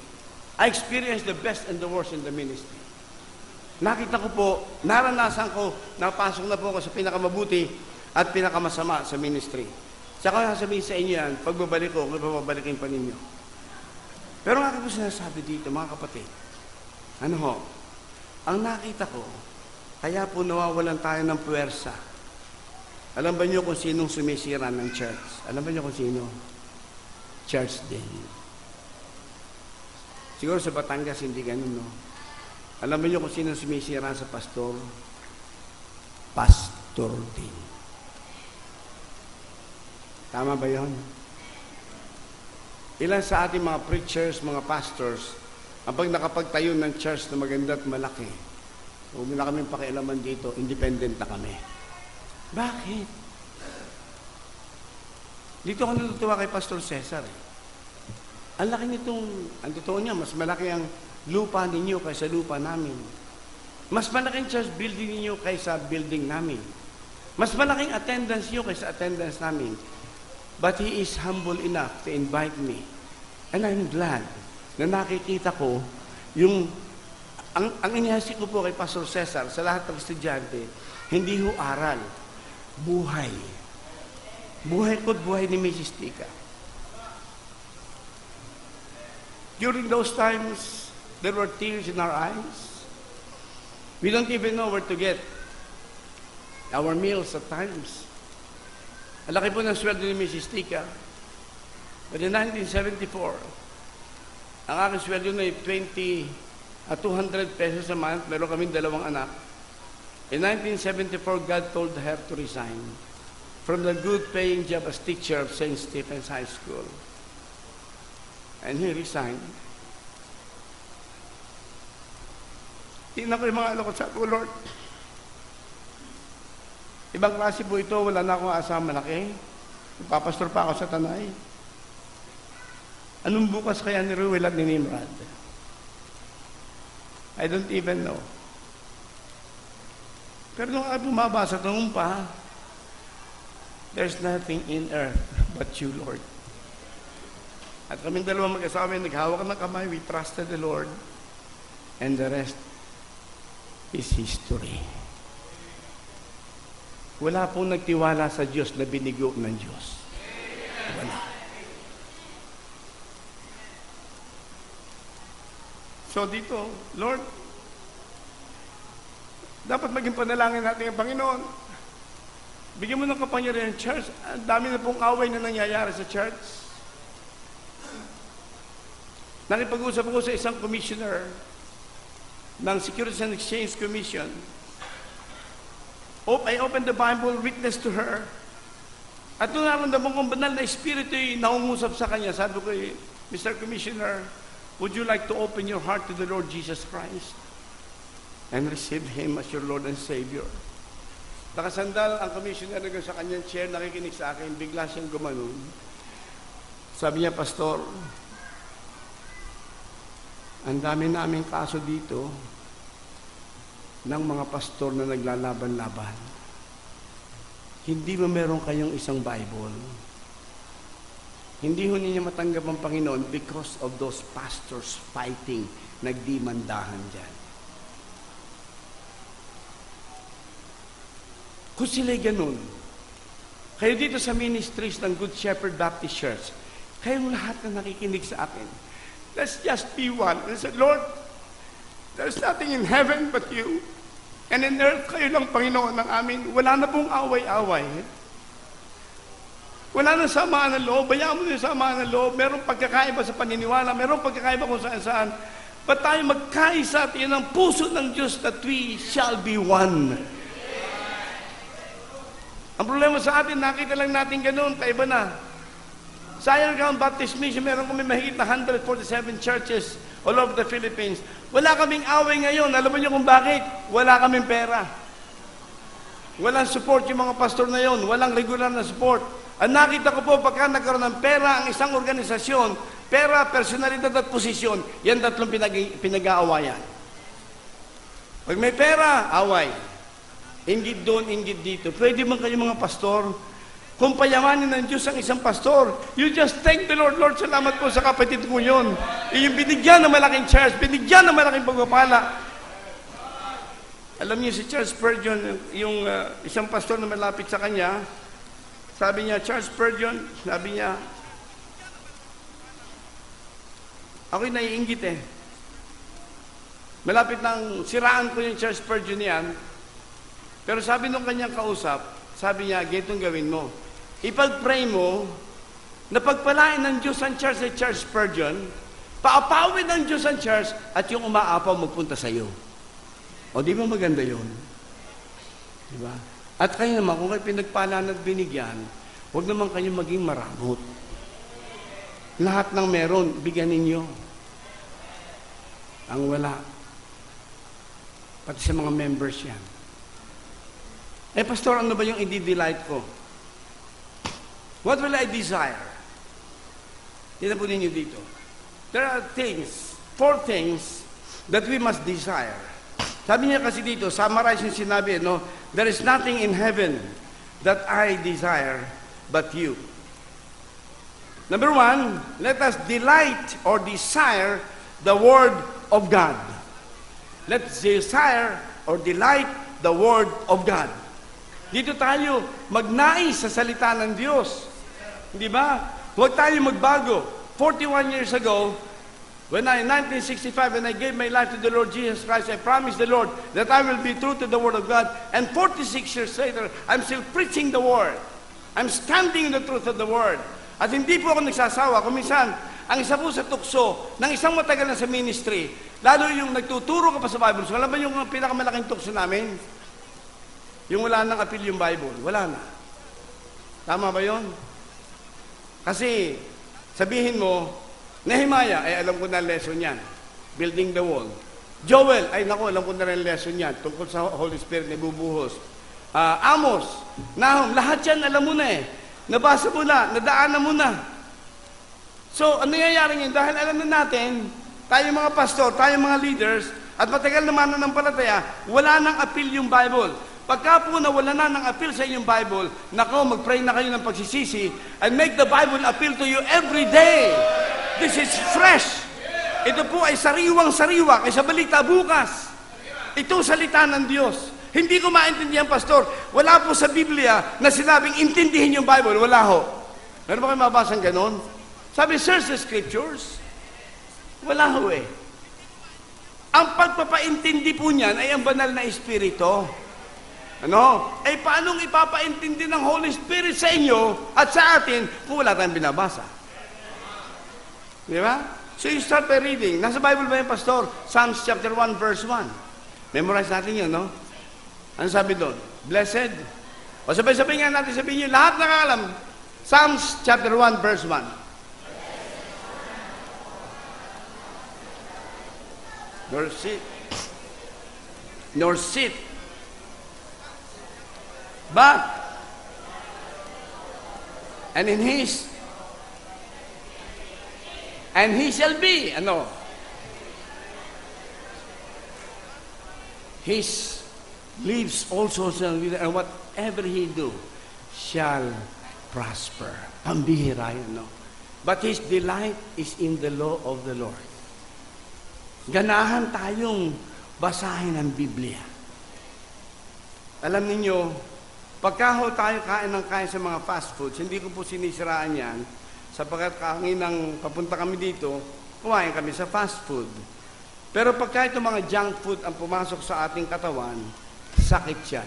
I experienced the best and the worst in the ministry. Nakita ko po, naranasan ko, napasok na po ako sa pinakamabuti at pinakamasama sa ministry. Saka sasabihin sa inyo yan, pagbabalik ko, kung babalikin pa ninyo. Pero nga ko sinasabi dito, mga kapatid, ano ho, ang nakita ko, kaya po nawawalan tayo ng puwersa. Alam ba niyo kung sinong sumisira ng church? Alam ba niyo kung sino? Church din. Siguro sa Batangas, hindi ganun, no? Alam mo niyo kung sino sumisira sa pastor? Pastor din. Tama ba yun? Ilan sa ating mga preachers, mga pastors, kapag nakapagtayo ng church na maganda at malaki, huwag na kami pakialaman dito, independent na kami. Bakit? Dito ako natutuwa kay Pastor Cesar. Ang laki nitong, ang totoo niya, mas malaki ang lupa ninyo kaysa lupa namin. Mas malaking church building ninyo kaysa building namin. Mas malaking attendance niyo kaysa attendance namin. But he is humble enough to invite me. And I'm glad na nakikita ko yung, ang inihasik ko po kay Pastor Cesar sa lahat ng estudyante, hindi ho aral, buhay. Buhay ko't buhay ni Mrs. Tika. During those times, there were tears in our eyes. We don't even know where to get our meals at times. Ang laki po ng sweldo ni Mrs. Tika. But in 1974, ang aking sweldo na 200 pesos a month. Meron kaming 2 anak. In 1974, God told her to resign from the good-paying job as teacher of St. Stephen's High School. And he resigned. Tingnan ko yung mga anak ko, sabi ko, Lord, ibang klase po ito, wala na akong asama malaki. Papastor pa ako sa Tanay. Anong bukas kaya ni Ruel at ni Nimrod? I don't even know. Pero nung ako bumabasa noong pa, there's nothing in earth but you, Lord. At kaming 2 mag-asawa, naghawak ng kamay, we trusted the Lord, and the rest is history. Wala pong nagtiwala sa Diyos na binigo ng Diyos. Wala. So dito, Lord, dapat maging panalangin natin ang Panginoon. Bigyan mo ng kapangyarihan ng church. Ang dami na pong away na nangyayari sa church. Nakipag-usap ako sa isang commissioner ng Securities and Exchange Commission. I opened the Bible, witness to her. At nung naramdaman kong banal na espiritu ay naungusap sa kanya, sabi ko, Mr. Commissioner, would you like to open your heart to the Lord Jesus Christ and receive Him as your Lord and Savior? Nakasandal ang commissioner na sa kanyang chair, nakikinig sa akin, bigla siyang gumanon. Sabi niya, Pastor, ang dami naming kaso dito ng mga pastor na naglalaban-laban. Hindi ba meron kayong isang Bible? Hindi ho ninyo matanggap ang Panginoon because of those pastors fighting, nagdimandahan dyan. Kung sila'y ganun, kayo dito sa ministries ng Good Shepherd Baptist Church, kayong lahat na nakikinig sa akin, let's just be one. And say, Lord, there's nothing in heaven but you. And in earth, kayo lang Panginoon ng amin. Wala na pong away-away. Wala na samaan ng loob. Bayaan mo yung samaan ng loob. Merong pagkakaiba sa paniniwala. Merong pagkakaiba kung saan-saan. Ba't tayo magkaisa at yun ang puso ng Diyos that we shall be one. Ang problema sa atin, nakita lang natin ganun, kaiba na. Sa Higher Ground Baptist Mission, meron kami mahigit na 147 churches all over the Philippines. Wala kaming away ngayon. Alam mo niyo kung bakit? Wala kaming pera. Walang support yung mga pastor na yon. Walang regular na support. Ang nakita ko po, pagka nagkaroon ng pera ang isang organisasyon, pera, personalidad at posisyon, yan tatlong pinag-aawayan. Pag may pera, away. Inggit doon, inggit dito. Pwede man kayo mga pastor, kung payamanin ng Diyos ang isang pastor, you just thank the Lord. Lord, salamat po sa kapatid ko yun. Yung binigyan ng malaking church, binigyan ng malaking pagpapala. Alam niyo si Charles Spurgeon, yung isang pastor na malapit sa kanya, sabi niya, Charles Spurgeon, sabi niya, ako'y naiinggit eh. Malapit nang siraan ko yung Charles Spurgeon yan. Pero sabi nung kanyang kausap, sabi niya, ganitong gawin mo. Ipag-pray mo na pagpalain ng Diyos ang church ay Charles Spurgeon, paapawin ng Diyos ang church at yung umaapaw magpunta sa iyo. O di ba maganda yun? Di ba? At kayo naman, kung kayo pinagpalaan at binigyan, huwag naman kayo maging maramot. Lahat ng meron, bigyan ninyo. Ang wala. Pati sa mga members yan. Eh, pastor, ano ba yung i-delight ko? What will I desire? Tignan po ninyo dito. There are things, 4 things that we must desire. Sabi niya kasi dito, summarize yung sinabi, no? There is nothing in heaven that I desire but you. Number 1, let us delight or desire the Word of God. Let's desire or delight the Word of God. Dito tayo magnais sa salita ng Diyos. Di ba? Huwag tayo magbago. 41 years ago, in 1965, when I gave my life to the Lord Jesus Christ, I promised the Lord that I will be true to the Word of God. And 46 years later, I'm still preaching the Word. I'm standing in the truth of the Word. At hindi po ako nagsasawa. Kung minsan, ang isa po sa tukso ng isang matagal na sa ministry, lalo yung nagtuturo ka pa sa Bible. So, alam ba yung pinakamalaking tukso namin? Yung wala nang appeal yung Bible. Wala na. Tama ba yun? Kasi, sabihin mo, Nehemiah, ay alam ko na lesson yan. Building the wall. Joel, ay naku, alam ko na rin lesson yan. Tungkol sa Holy Spirit na bubuhos. Amos, Nahum, lahat yan alam mo na eh. Nabasa mo na, nadaanan mo na. So, ano nangyayari ngayon? Dahil alam na natin, tayo mga pastor, tayo mga leaders, at matagal naman na ng palataya, wala nang appeal yung Bible. Pagka po nawala na ng appeal sa inyong Bible, nako, mag-pray na kayo ng pagsisisi and make the Bible appeal to you every day. This is fresh. Ito po ay sariwang-sariwa kaysa balita bukas. Ito salita ng Diyos. Hindi ko maintindihan, pastor. Wala po sa Biblia na sinabing intindihin yung Bible. Wala ho. Meron ba kayo mabasang ganon? Sabi, search the scriptures. Wala ho eh. Ang pagpapaintindi po niyan ay ang banal na espiritu. Ano? Eh, paanong ipapaintindi ng Holy Spirit sa inyo at sa atin kung wala tayong binabasa? Di ba? So you start by reading. Nasa Bible ba yung pastor? Psalms chapter 1, verse 1. Memorize natin yun, no? Ano sabi doon? Blessed. O sabay-sabay nga natin sabihin nyo, lahat nakakalam. Psalms chapter 1, verse 1. Nor sit. But, and in his, and he shall be, ano? His lips also shall be, and whatever he do, shall prosper. Pambihira yun, no? But his delight is in the law of the Lord. Ganahan tayong basahin ang Biblia. Alam niyo, pagka tayo kain sa mga fast foods, hindi ko po sinisiraan yan, sapagkat kanginang papunta kami dito, kumain kami sa fast food. Pero pagka itong mga junk food ang pumasok sa ating katawan, sakit yan.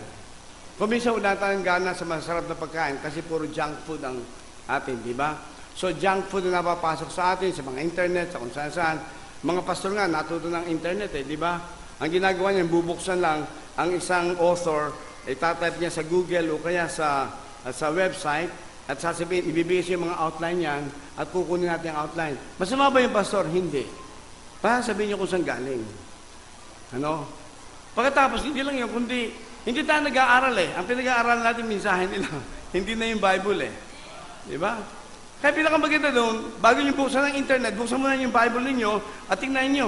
Kung minsan wala tayong gana sa masarap na pagkain kasi puro junk food ang atin, di ba? So junk food na napapasok sa atin, sa mga internet, sa kung saan-saan. Mga pastor nga, natuto ng internet di ba? Ang ginagawa niya, bubuksan lang ang isang author, itatype niya sa Google o kaya sa website, at sasabihin, ibibigay siya yung mga outline niyan, at kukunin natin ang outline. Masama ba yung pastor? Hindi. Para sabihin niyo kung saan galing. Ano? Pagkatapos, hindi lang yun, kundi, hindi tayo nag-aaral Ang pinag-aaral natin, mensahe nila. Hindi na yung Bible Di ba? Kaya pinakamaganda doon, bago nyo buksan ng internet, buksan mo na yung Bible ninyo at tingnan nyo.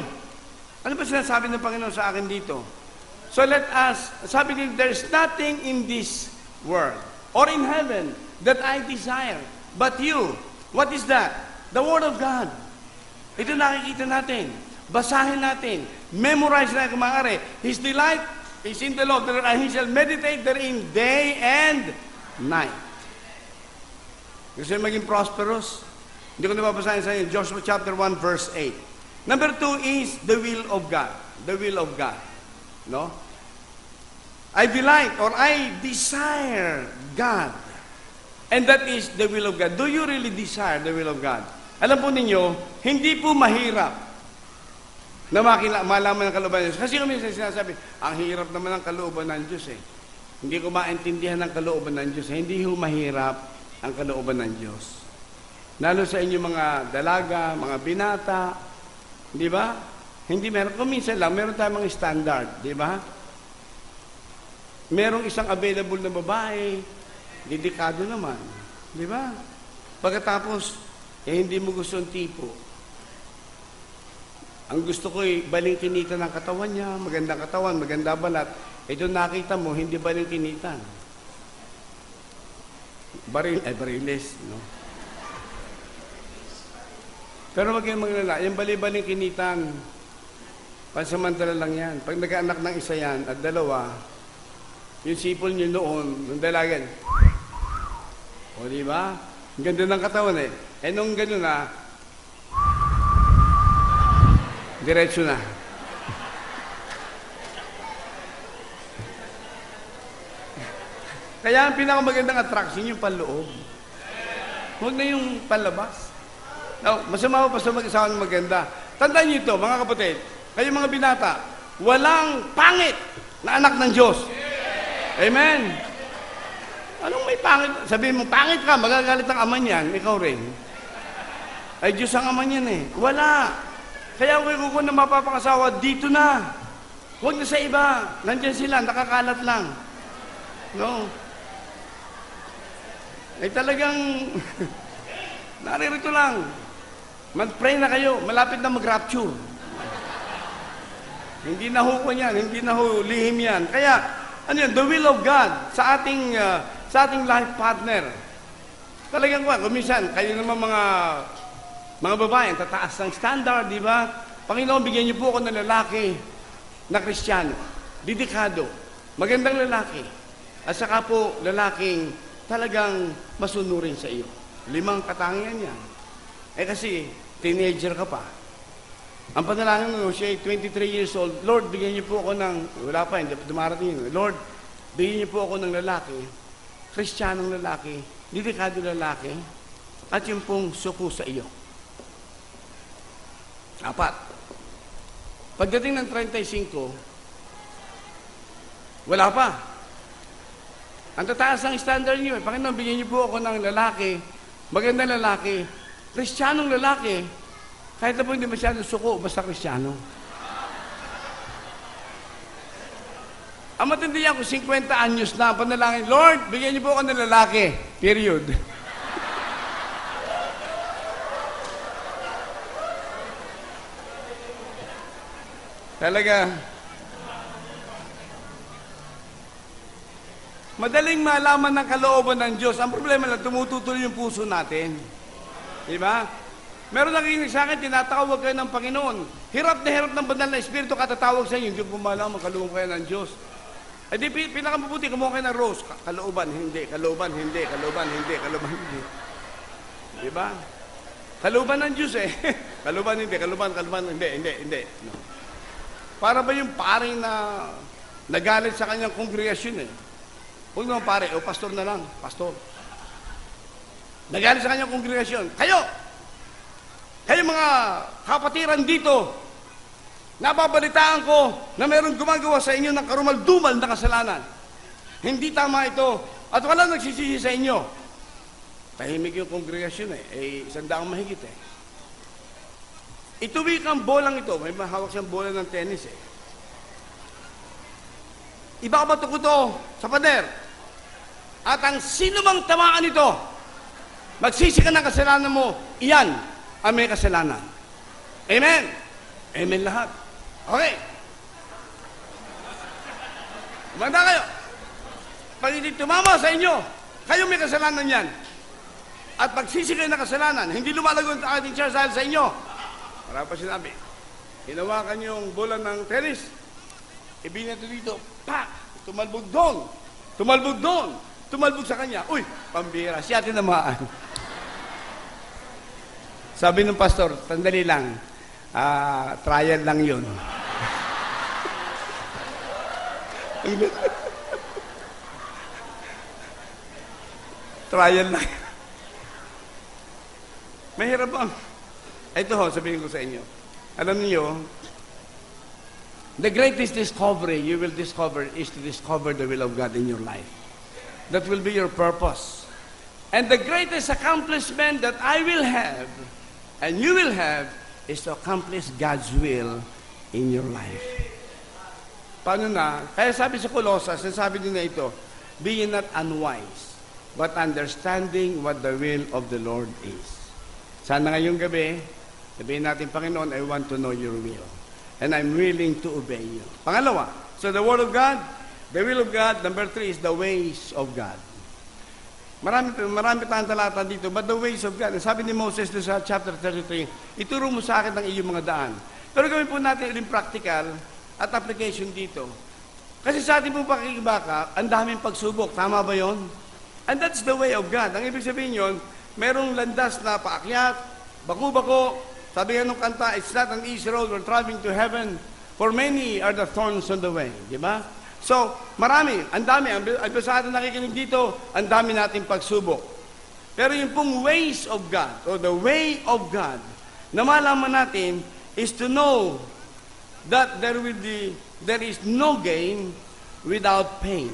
Ano ba sinasabi ng Panginoon sa akin dito? So let us, sabi niyo, there's nothing in this world or in heaven that I desire but you. What is that? The Word of God. Ito nakikita natin. Basahin natin. Memorize na kung maaari. His delight is in the Lord, and He shall meditate therein day and night. Gusto nyo maging prosperous? Hindi ko nababasahin sa inyo. Joshua chapter 1 verse 8. Number 2 is the will of God. The will of God. No? I delight or I desire God. And that is the will of God. Do you really desire the will of God? Alam po ninyo, hindi po mahirap na malaman ng kalooban ng Diyos. Kasi kung minsan sinasabi, ang hirap naman ng kalooban ng Diyos Hindi ko maintindihan ng kalooban ng Diyos. Hindi ho mahirap ang kalooban ng Diyos. Lalo sa inyo mga dalaga, mga binata, di ba? Hindi meron. Kung minsan lang, meron tayong mga standard, di ba? Merong isang available na babae, dedikado naman, di ba? Pagkatapos, hindi mo gusto ang tipo. Ang gusto ko baling-kinitan ng katawan niya, magandang katawan, maganda balat. Ito nakita mo, hindi baling-kinitan. Bariles, no? Pero wag kayong maglala, yung bali-baling kinitan, pansamantala lang yan. Pag nag-anak ng isa yan, at dalawa, yung sipol nyo noon, yung dalagan, o diba? Ang ganda ng katawan nung gano'n na, diretso na. Kaya ang pinakamagandang attraction yung panloob. Huwag na yung panlabas. Now, masama pa sa mag-asawa ng maganda. Tandaan niyo ito, mga kapatid, kayo mga binata, walang pangit na anak ng Diyos. Amen? Anong may pangit? Sabihin mo, pangit ka, magagalit ang ama niyan, ikaw rin. Ay, Diyos ang ama niyan Wala. Kaya kung na mapapangasawa, dito na. Huwag na sa iba. Nandiyan sila, nakakalat lang. No? Ay talagang naririto lang. Mag-pray na kayo. Malapit na mag-rapture. Hindi na ho yan. Hindi na ho lihim yan. Kaya, ano yan? The will of God sa ating life partner. Talagang kung minsan, kayo naman mga babae, tataas ng standard, di ba? Panginoon, bigyan niyo po ako ng lalaki na Kristiyano. Dedikado. Magandang lalaki. At saka po, lalaking talagang masunurin sa iyo. 5 katangian yan. Kasi, teenager ka pa. Ang panalangin mo, siya 23 years old, Lord, bigyan niyo po ako ng, wala pa, hindi dumarating yun. Lord, bigyan niyo po ako ng lalaki, Kristiyanong lalaki, dedikado lalaki, at yung pong suko sa iyo. 4. Pagdating ng 35, wala pa. Ang tataas ng standard niyo, Panginoon, bigyan niyo po ako ng lalaki, magandang lalaki, Kristiyanong lalaki, kahit na po hindi masyadong suko, basta Kristiyano. Ang matindi yan, kung 50 anyos na, panalangin, Lord, bigyan niyo po ako ng lalaki, period. Talaga, Madaling malaman ng kalooban ng Diyos. Ang problema lang, tumututuloy yung puso natin. Di ba? Meron nakikinig sa akin, tinatawag kayo ng Panginoon. Hirap ng banal na Espiritu katatawag sa inyo. Hindi ko malaman, kalooban kayo ng Diyos. Eh di, pinakamabuti, kumuha kayo ng rose. Kalooban, hindi. Kalooban, hindi. Kalooban, hindi. Kalooban, hindi. Di ba? Kalooban ng Diyos eh. Kalooban, hindi. Kalooban, hindi. No. Para ba yung paring na nagalit sa kanyang kongregasyon eh? Huwag naman pare, pastor na lang. Pastor. Nagalit sa kanyang kongregasyon. Kayo mga kapatiran dito, nababalitaan ko na mayroong gumagawa sa inyo ng karumal-dumal na kasalanan. Hindi tama ito. At wala nagsisisi sa inyo. Tahimik yung kongregasyon eh. 100 mahigit eh. Ituwi kang bolang ito. May mahawak siyang bola ng tennis eh. Iba ka ba to sa pader? At ang sino mang tamaan ito, magsisi ka ng kasalanan mo, iyan ang may kasalanan. Amen? Amen lahat. Okay. Kumanda kayo. Pag hindi tumama sa inyo, kayo may kasalanan yan. At magsisi kayo ng kasalanan, hindi lumalago ang ating church dahil sa inyo. Marami pa sinabi. Hinawakan yung bola ng tennis, ibinato dito, pa! Tumalbog doon. Tumalbog sa kanya. Uy, pambira, siya tinamaan. Sabi ng pastor, sandali lang, trial lang yun. Trial lang. Mahirap bang? Ito ho, sabihin ko sa inyo. Alam niyo, the greatest discovery you will discover is to discover the will of God in your life. That will be your purpose. And the greatest accomplishment that I will have and you will have is to accomplish God's will in your life. Paano na? Kaya sabi sa Colossus, sabi din na ito, be not unwise, but understanding what the will of the Lord is. Sana ngayong gabi, sabihin natin, Panginoon, I want to know your will. And I'm willing to obey you. Pangalawa, so the Word of God, the will of God. Number 3 is the ways of God. Marami tayong talata dito, but the ways of God. Sabi ni Moses sa chapter 33, ituro mo sa akin ang iyong mga daan. Pero gawin po natin ulit practical at application dito. Kasi sa ating pong pakikibaka, ang daming pagsubok. Tama ba yon? And that's the way of God. Ang ibig sabihin yon, merong landas na paakyat, bako-bako. Sabi nga nung kanta, it's not an easy road, we're traveling to heaven, for many are the thorns on the way. Di ba? So, marami, ang dami. Ang sa atin nakikinig dito, ang dami nating pagsubok. Pero yung pong ways of God, or the way of God, na malaman natin is to know that there is no gain without pain.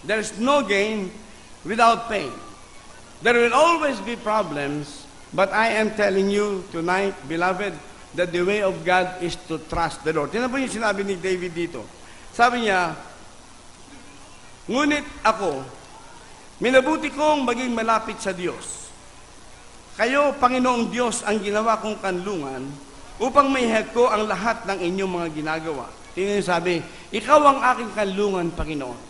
There is no gain without pain. There will always be problems. But I am telling you tonight, beloved, that the way of God is to trust the Lord. Tingnan po yung sinabi ni David dito. Sabi niya, ngunit ako, minabuti kong maging malapit sa Diyos. Kayo, Panginoong Diyos, ang ginawa kong kanlungan upang maihag ko ang lahat ng inyong mga ginagawa. Tingnan niyo sabi, ikaw ang aking kanlungan, Panginoon.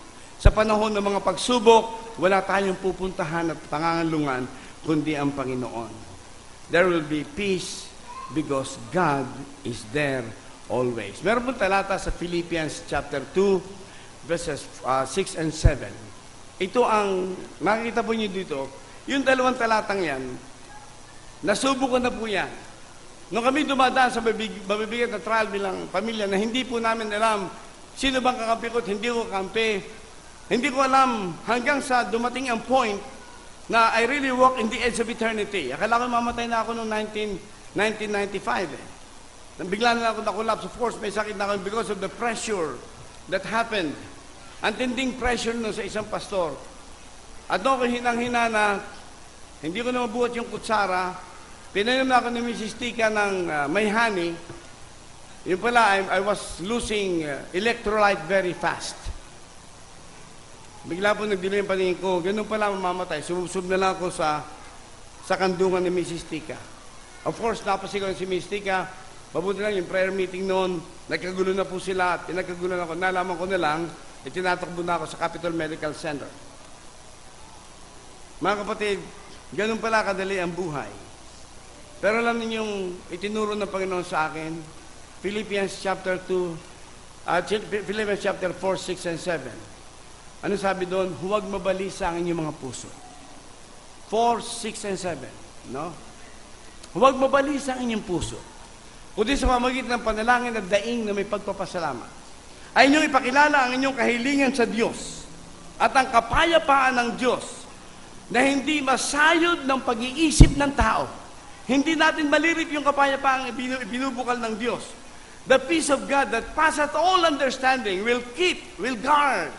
Sa panahon ng mga pagsubok, wala tayong pupuntahan at pangangalungan, kundi ang Panginoon. There will be peace because God is there always. Meron po talata sa Philippians chapter 2, verses 6 and 7. Ito ang, makikita po niyo dito, yung dalawang talatang yan, nasubo ko na po yan. Nung kami dumadaan sa mabibigat na trial bilang pamilya na hindi po namin alam sino bang kakampi ko at hindi ko kakampi. Hindi ko alam hanggang sa dumating ang point na I really walk in the edge of eternity. Akala ko mamatay na ako noong 1995 eh. Bigla na ako na-collapse. Of course, may sakit na ako because of the pressure that happened. Antinding pressure no sa isang pastor. At noong ko hinang-hina na hindi ko na mabuhat yung kutsara, pinainom na ako ni Mrs. Tika ng may honey. Yun pala, I was losing electrolyte very fast. Bigla po nagdilo yung paningin ko, ganun pala mamamatay. Sumubsob na lang ako sa kandungan ni Mrs. Tika. Of course, napasigaw si Mrs. Tika. Mabuti lang yung prayer meeting noon, nagkagulo na po sila at pinagkagulo ako. Nalaman ko na lang Itinatakbo na ako sa Capitol Medical Center. Mga kapatid, ganun pala kadali ang buhay. Pero alam ninyong itinuro ng Panginoon sa akin, Philippians chapter 4, 6, and 7. Ano sabi doon? Huwag mabalisa ang inyong mga puso. 4, 6, and 7. No? Huwag mabalisa ang inyong puso. Kundi sa pamamagitan ng panalangin at daing na may pagpapasalamat, ay inyong ipakilala ang inyong kahilingan sa Diyos at ang kapayapaan ng Diyos na hindi masayod ng pag-iisip ng tao. Hindi natin malirip yung kapayapaan ibinubukal ng Diyos. The peace of God that passeth all understanding will guard.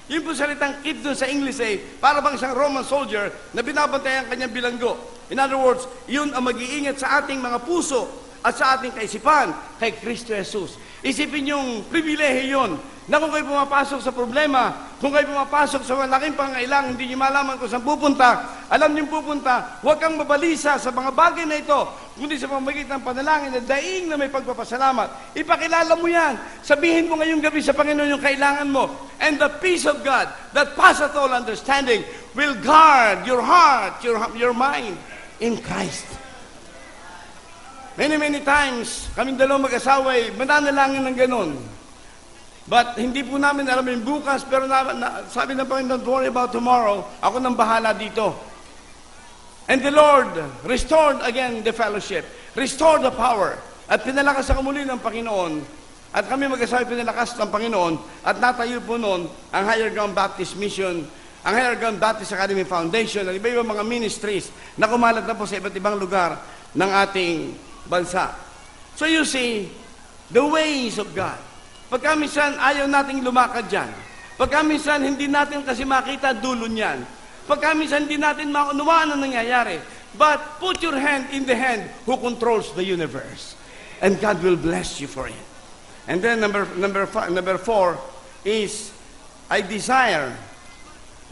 Yung po salitang keep doon sa English para bang isang Roman soldier na binabantay ang kanyang bilanggo. In other words, yun ang mag-iingat sa ating mga puso at sa ating kaisipan kay Kristo Jesus. Isipin yung pribilehe yun na kung kayo pumapasok sa problema, kung kayo pumapasok sa malaking pangailangan, hindi nyo malaman kung saan pupunta, alam nyo pupunta, huwag kang mabalisa sa mga bagay na ito, kundi sa pamamagitan ng panalangin na daing na may pagpapasalamat. Ipakilala mo yan. Sabihin mo ngayong gabi sa Panginoon yung kailangan mo. And the peace of God that passeth all understanding will guard your heart, your mind in Christ. Many times, kaming dalawang mag-asawa ay mananalangin ng ganun. But hindi po namin alam yung bukas, pero sabi ng Panginoon, don't worry about tomorrow, ako nang bahala dito. And the Lord restored again the fellowship, restored the power, at pinalakas ako muli ng Panginoon. At kami mag-asawa pinalakas ng Panginoon, at natayo po noon ang Higher Ground Baptist Mission, ang Higher Ground Baptist Academy Foundation, at iba-ibang mga ministries na kumalat na po sa iba't ibang lugar ng ating bansa. So you see, the ways of God. Pagka minsan ayaw nating lumakad dyan. Pagka minsan hindi natin kasi makita dulo niyan. Pagka minsan hindi natin maunawaan ang nangyayari. But put your hand in the hand who controls the universe. And God will bless you for it. And then number 4 is, I desire.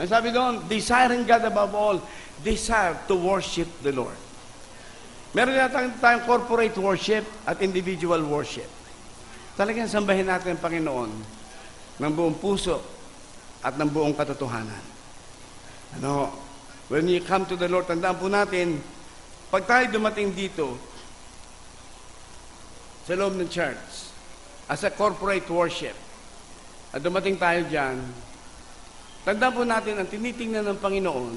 Ang sabi doon, desiring God above all, desire to worship the Lord. Meron na tayong corporate worship at individual worship. Talagang sambahin natin ang Panginoon ng buong puso at ng buong katotohanan. When you come to the Lord, tandaan po natin, pag tayo dumating dito sa loob ng church, as a corporate worship, at dumating tayo dyan, tandaan po natin, ang tinitingnan ng Panginoon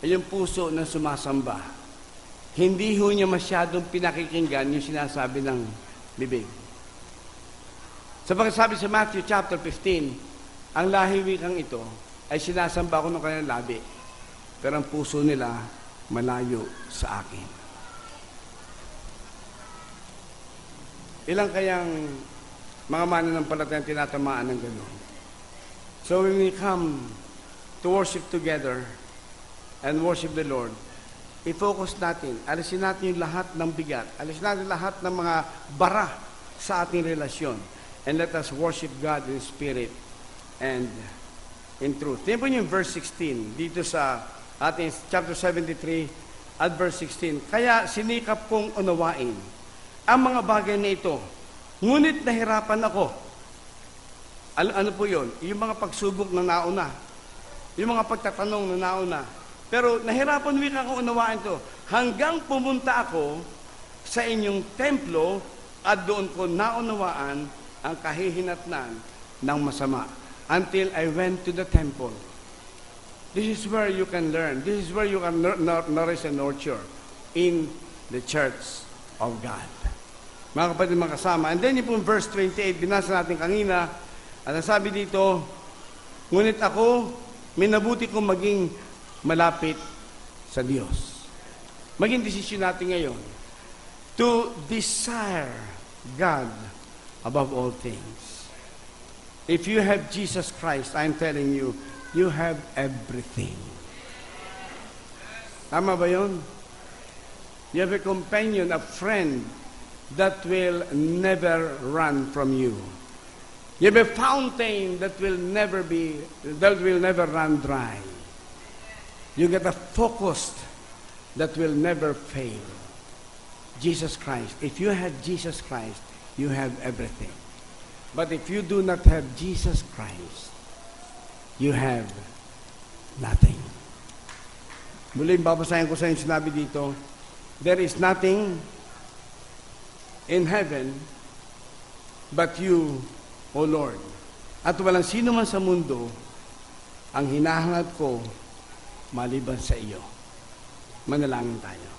ay yung puso na sumasamba. Hindi ho niya masyadong pinakikinggan yung sinasabi ng bibig. Sa pagkasabi sa Matthew chapter 15, ang lahimikang ito ay sinasamba ko ng kanilang labi, pero ang puso nila malayo sa akin. Ilang kayang mga mananampalatayang tinatamaan ng gano'n? So when we come to worship together and worship the Lord, i-focus natin, alisin natin yung lahat ng bigat, alisin natin lahat ng mga bara sa ating relasyon, and let us worship God in spirit and in truth. Tingnan po yung verse 16, dito sa ating chapter 73 at verse 16. Kaya sinikap kong unawain ang mga bagay na ito, ngunit nahirapan ako. Ano po yun? Yung mga pagsubok na nauna, yung mga pagtatanong na nauna. Pero nahirapan wika ko unawaan ito. Hanggang pumunta ako sa inyong templo at doon ko naunawaan ang kahihinatnan ng masama. Until I went to the temple. This is where you can learn. This is where you can nourish and nurture in the church of God. Mga kapatid, mga kasama. And then yung verse 28, binasa natin kanina, at nasabi dito, ngunit ako, minabuti kong maging malapit sa Diyos. Maging desisyon natin ngayon to desire God above all things. If you have Jesus Christ, I'm telling you, you have everything. Tama ba yun? You have a companion, a friend that will never run from you. You have a fountain that will never run dry. You get a focus that will never fail. Jesus Christ. If you have Jesus Christ, you have everything. But if you do not have Jesus Christ, you have nothing. Muli, babasahin ko sa inyo sinabi dito, there is nothing in heaven but you, O Lord. At walang sino man sa mundo ang hinahangad ko maliban sa iyo. Manalangin tayo.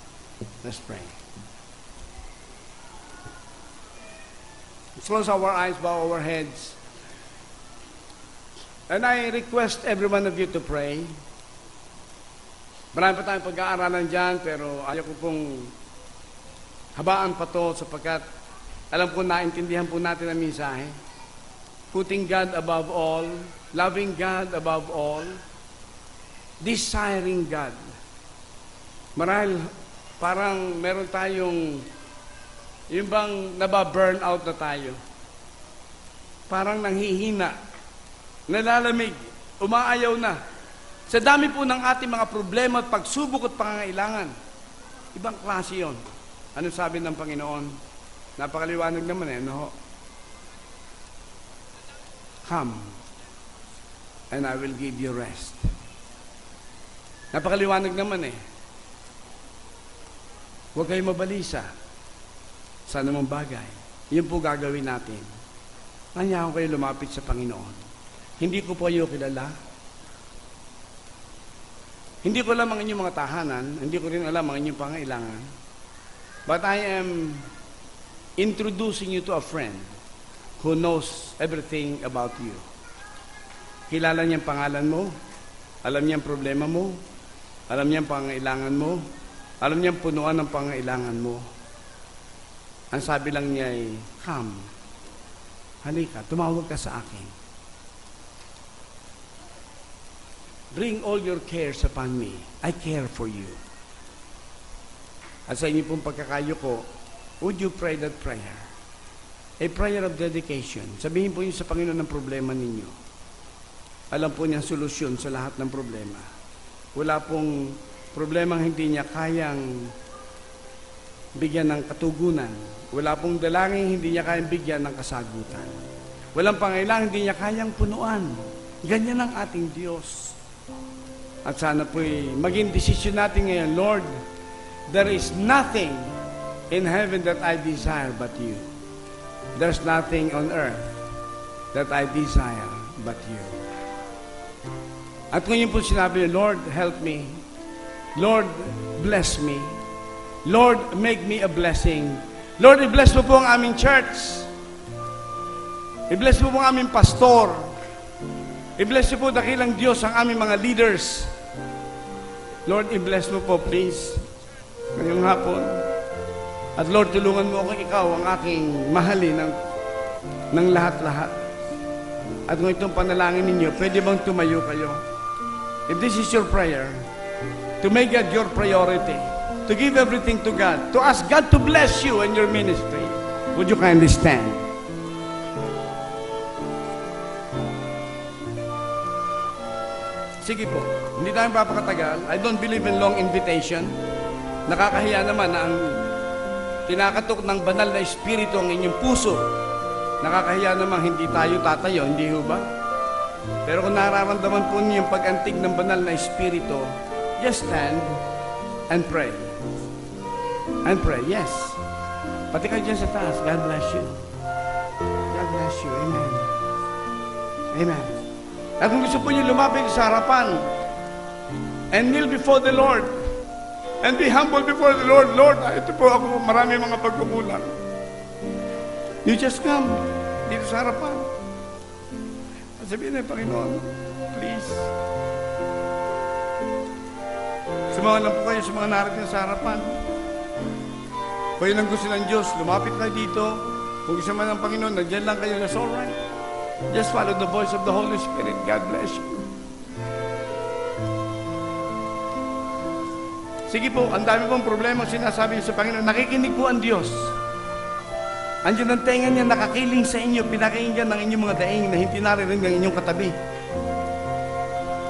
Let's pray. Let's close our eyes, bow our heads. And I request every one of you to pray. Marami pa tayong pag-aaralan dyan, pero ayaw ko pong habaan pa to sapagkat alam ko naintindihan po natin ang mensahe. Putting God above all, loving God above all, desiring God. Marahil parang meron tayong, yung bang nababurn out na tayo. Parang nanghihina, nalalamig, umaayaw na. Sa dami po ng ating mga problema at pagsubok at pangangailangan. Ibang klase yun. Ano sabi ng Panginoon? Napakaliwanag naman no? Come, and I will give you rest. Napakaliwanag naman Huwag kayong mabalisa sa anumang bagay. Yun po gagawin natin. Nanyahan kayo lumapit sa Panginoon. Hindi ko po kayo kilala. Hindi ko alam ang inyong mga tahanan, hindi ko rin alam ang inyong pangailangan. But I am introducing you to a friend who knows everything about you. Kilala niya ang pangalan mo, alam niya ang problema mo, alam niya ang pangailangan mo, alam niya ang punuan ng pangailangan mo. Ang sabi lang niya ay, come, halika, tumawag ka sa akin. Bring all your cares upon me. I care for you. At sa inyo pong pagkakayo ko, would you pray that prayer? A prayer of dedication. Sabihin po niyo sa Panginoon ng problema ninyo. Alam po niya ang solusyon sa lahat ng problema. Wala pong problemang hindi niya kayang bigyan ng katugunan. Wala pong dalangin hindi niya kayang bigyan ng kasagutan. Walang pangailangan hindi niya kayang punuan. Ganyan ang ating Diyos. At sana po'y maging desisyon natin ngayon, Lord, there is nothing in heaven that I desire but you. There's nothing on earth that I desire but you. At kung yun po sinabi, Lord, help me. Lord, bless me. Lord, make me a blessing. Lord, i-bless mo po ang aming church. I-bless mo po ang aming pastor. I-bless mo po dakilang Diyos ang aming mga leaders. Lord, i-bless mo po, please, ngayong hapon. At Lord, tulungan mo ako, ikaw ang aking mahalin ng lahat-lahat. At kung itong panalangin ninyo, pwede bang tumayo kayo? If this is your prayer, to make God your priority, to give everything to God, to ask God to bless you and your ministry, would you kindly stand? Sige po, hindi tayo papakatagal. I don't believe in long invitation. Nakakahiya naman na ang tinakatok ng banal na espiritu ang inyong puso. Nakakahiya naman hindi tayo tatayo, hindi ho ba? Pero kung nararamdaman po niyo yung pag-antig ng banal na espiritu, just stand and pray. And pray, yes. Pati kayo dyan sa taas, God bless you. God bless you, amen. Amen. At kung gusto po niyo lumapit sa harapan and kneel before the Lord and be humble before the Lord, Lord, ito po ako, marami mga pagkukulang. You just come dito sa harapan. At sabihin na, Panginoon, please. Sumawa lang po kayo sa mga narating sa harapan. Kung yun ang gusto ng Diyos, lumapit kayo dito. Kung gusto man ng Panginoon, nandiyan lang kayo, that's all right. Just follow the voice of the Holy Spirit. God bless you. Sige po, ang dami pong problema sinasabi niyo sa Panginoon. Nakikinig po ang Diyos. Andiyan ang tenga niya, nakakiling sa inyo, pinakinggan ng inyong mga daing na hindi naririnig ng inyong katabi.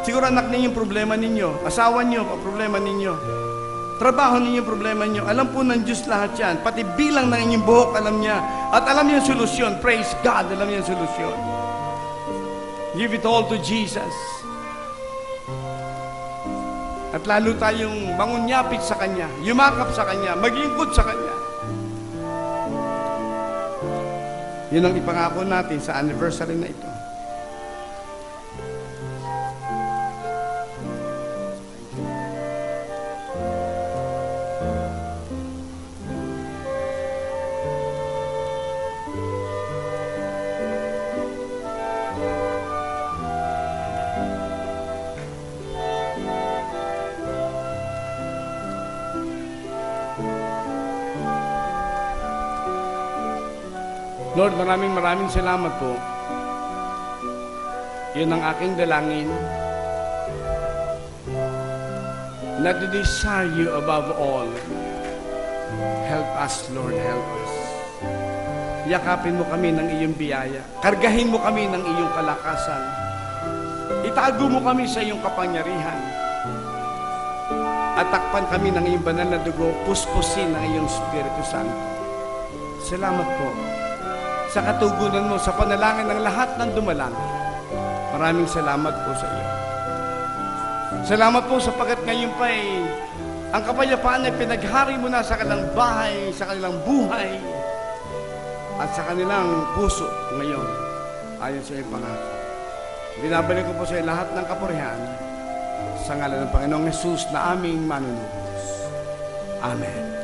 Siguro anak ninyo yung problema ninyo, asawa niyo ang problema ninyo. trabaho ninyo, problema nyo, alam po ng Diyos lahat yan. Pati bilang ng inyong buhok, alam niya. At alam niya yung solusyon. Praise God, alam niya yung solusyon. Give it all to Jesus. At lalo tayong mangunyapit sa Kanya, yumakap sa Kanya, maglingkod sa Kanya. Yun ang ipangako natin sa anniversary na ito. Lord, maraming salamat po. Yun ang aking dalangin. Not to desire you above all. Help us, Lord, help us. Yakapin mo kami ng iyong biyaya. Kargahin mo kami ng iyong kalakasan. Itago mo kami sa iyong kapangyarihan. At takpan kami ng iyong banal na dugo, puspusin ng iyong Espiritu Santo. Salamat po sa katugunan mo, sa panalangin ng lahat ng dumalangin. Maraming salamat po sa iyo. Salamat po sapagkat ngayon pa ang kapayapaan ay pinaghari mo na sa kanilang bahay, sa kanilang buhay, at sa kanilang puso ngayon, ayon sa iyong pangako. Binabalik ko po sa iyo lahat ng kapurihan sa ngalan ng Panginoong Hesus na aming manunubos. Amen.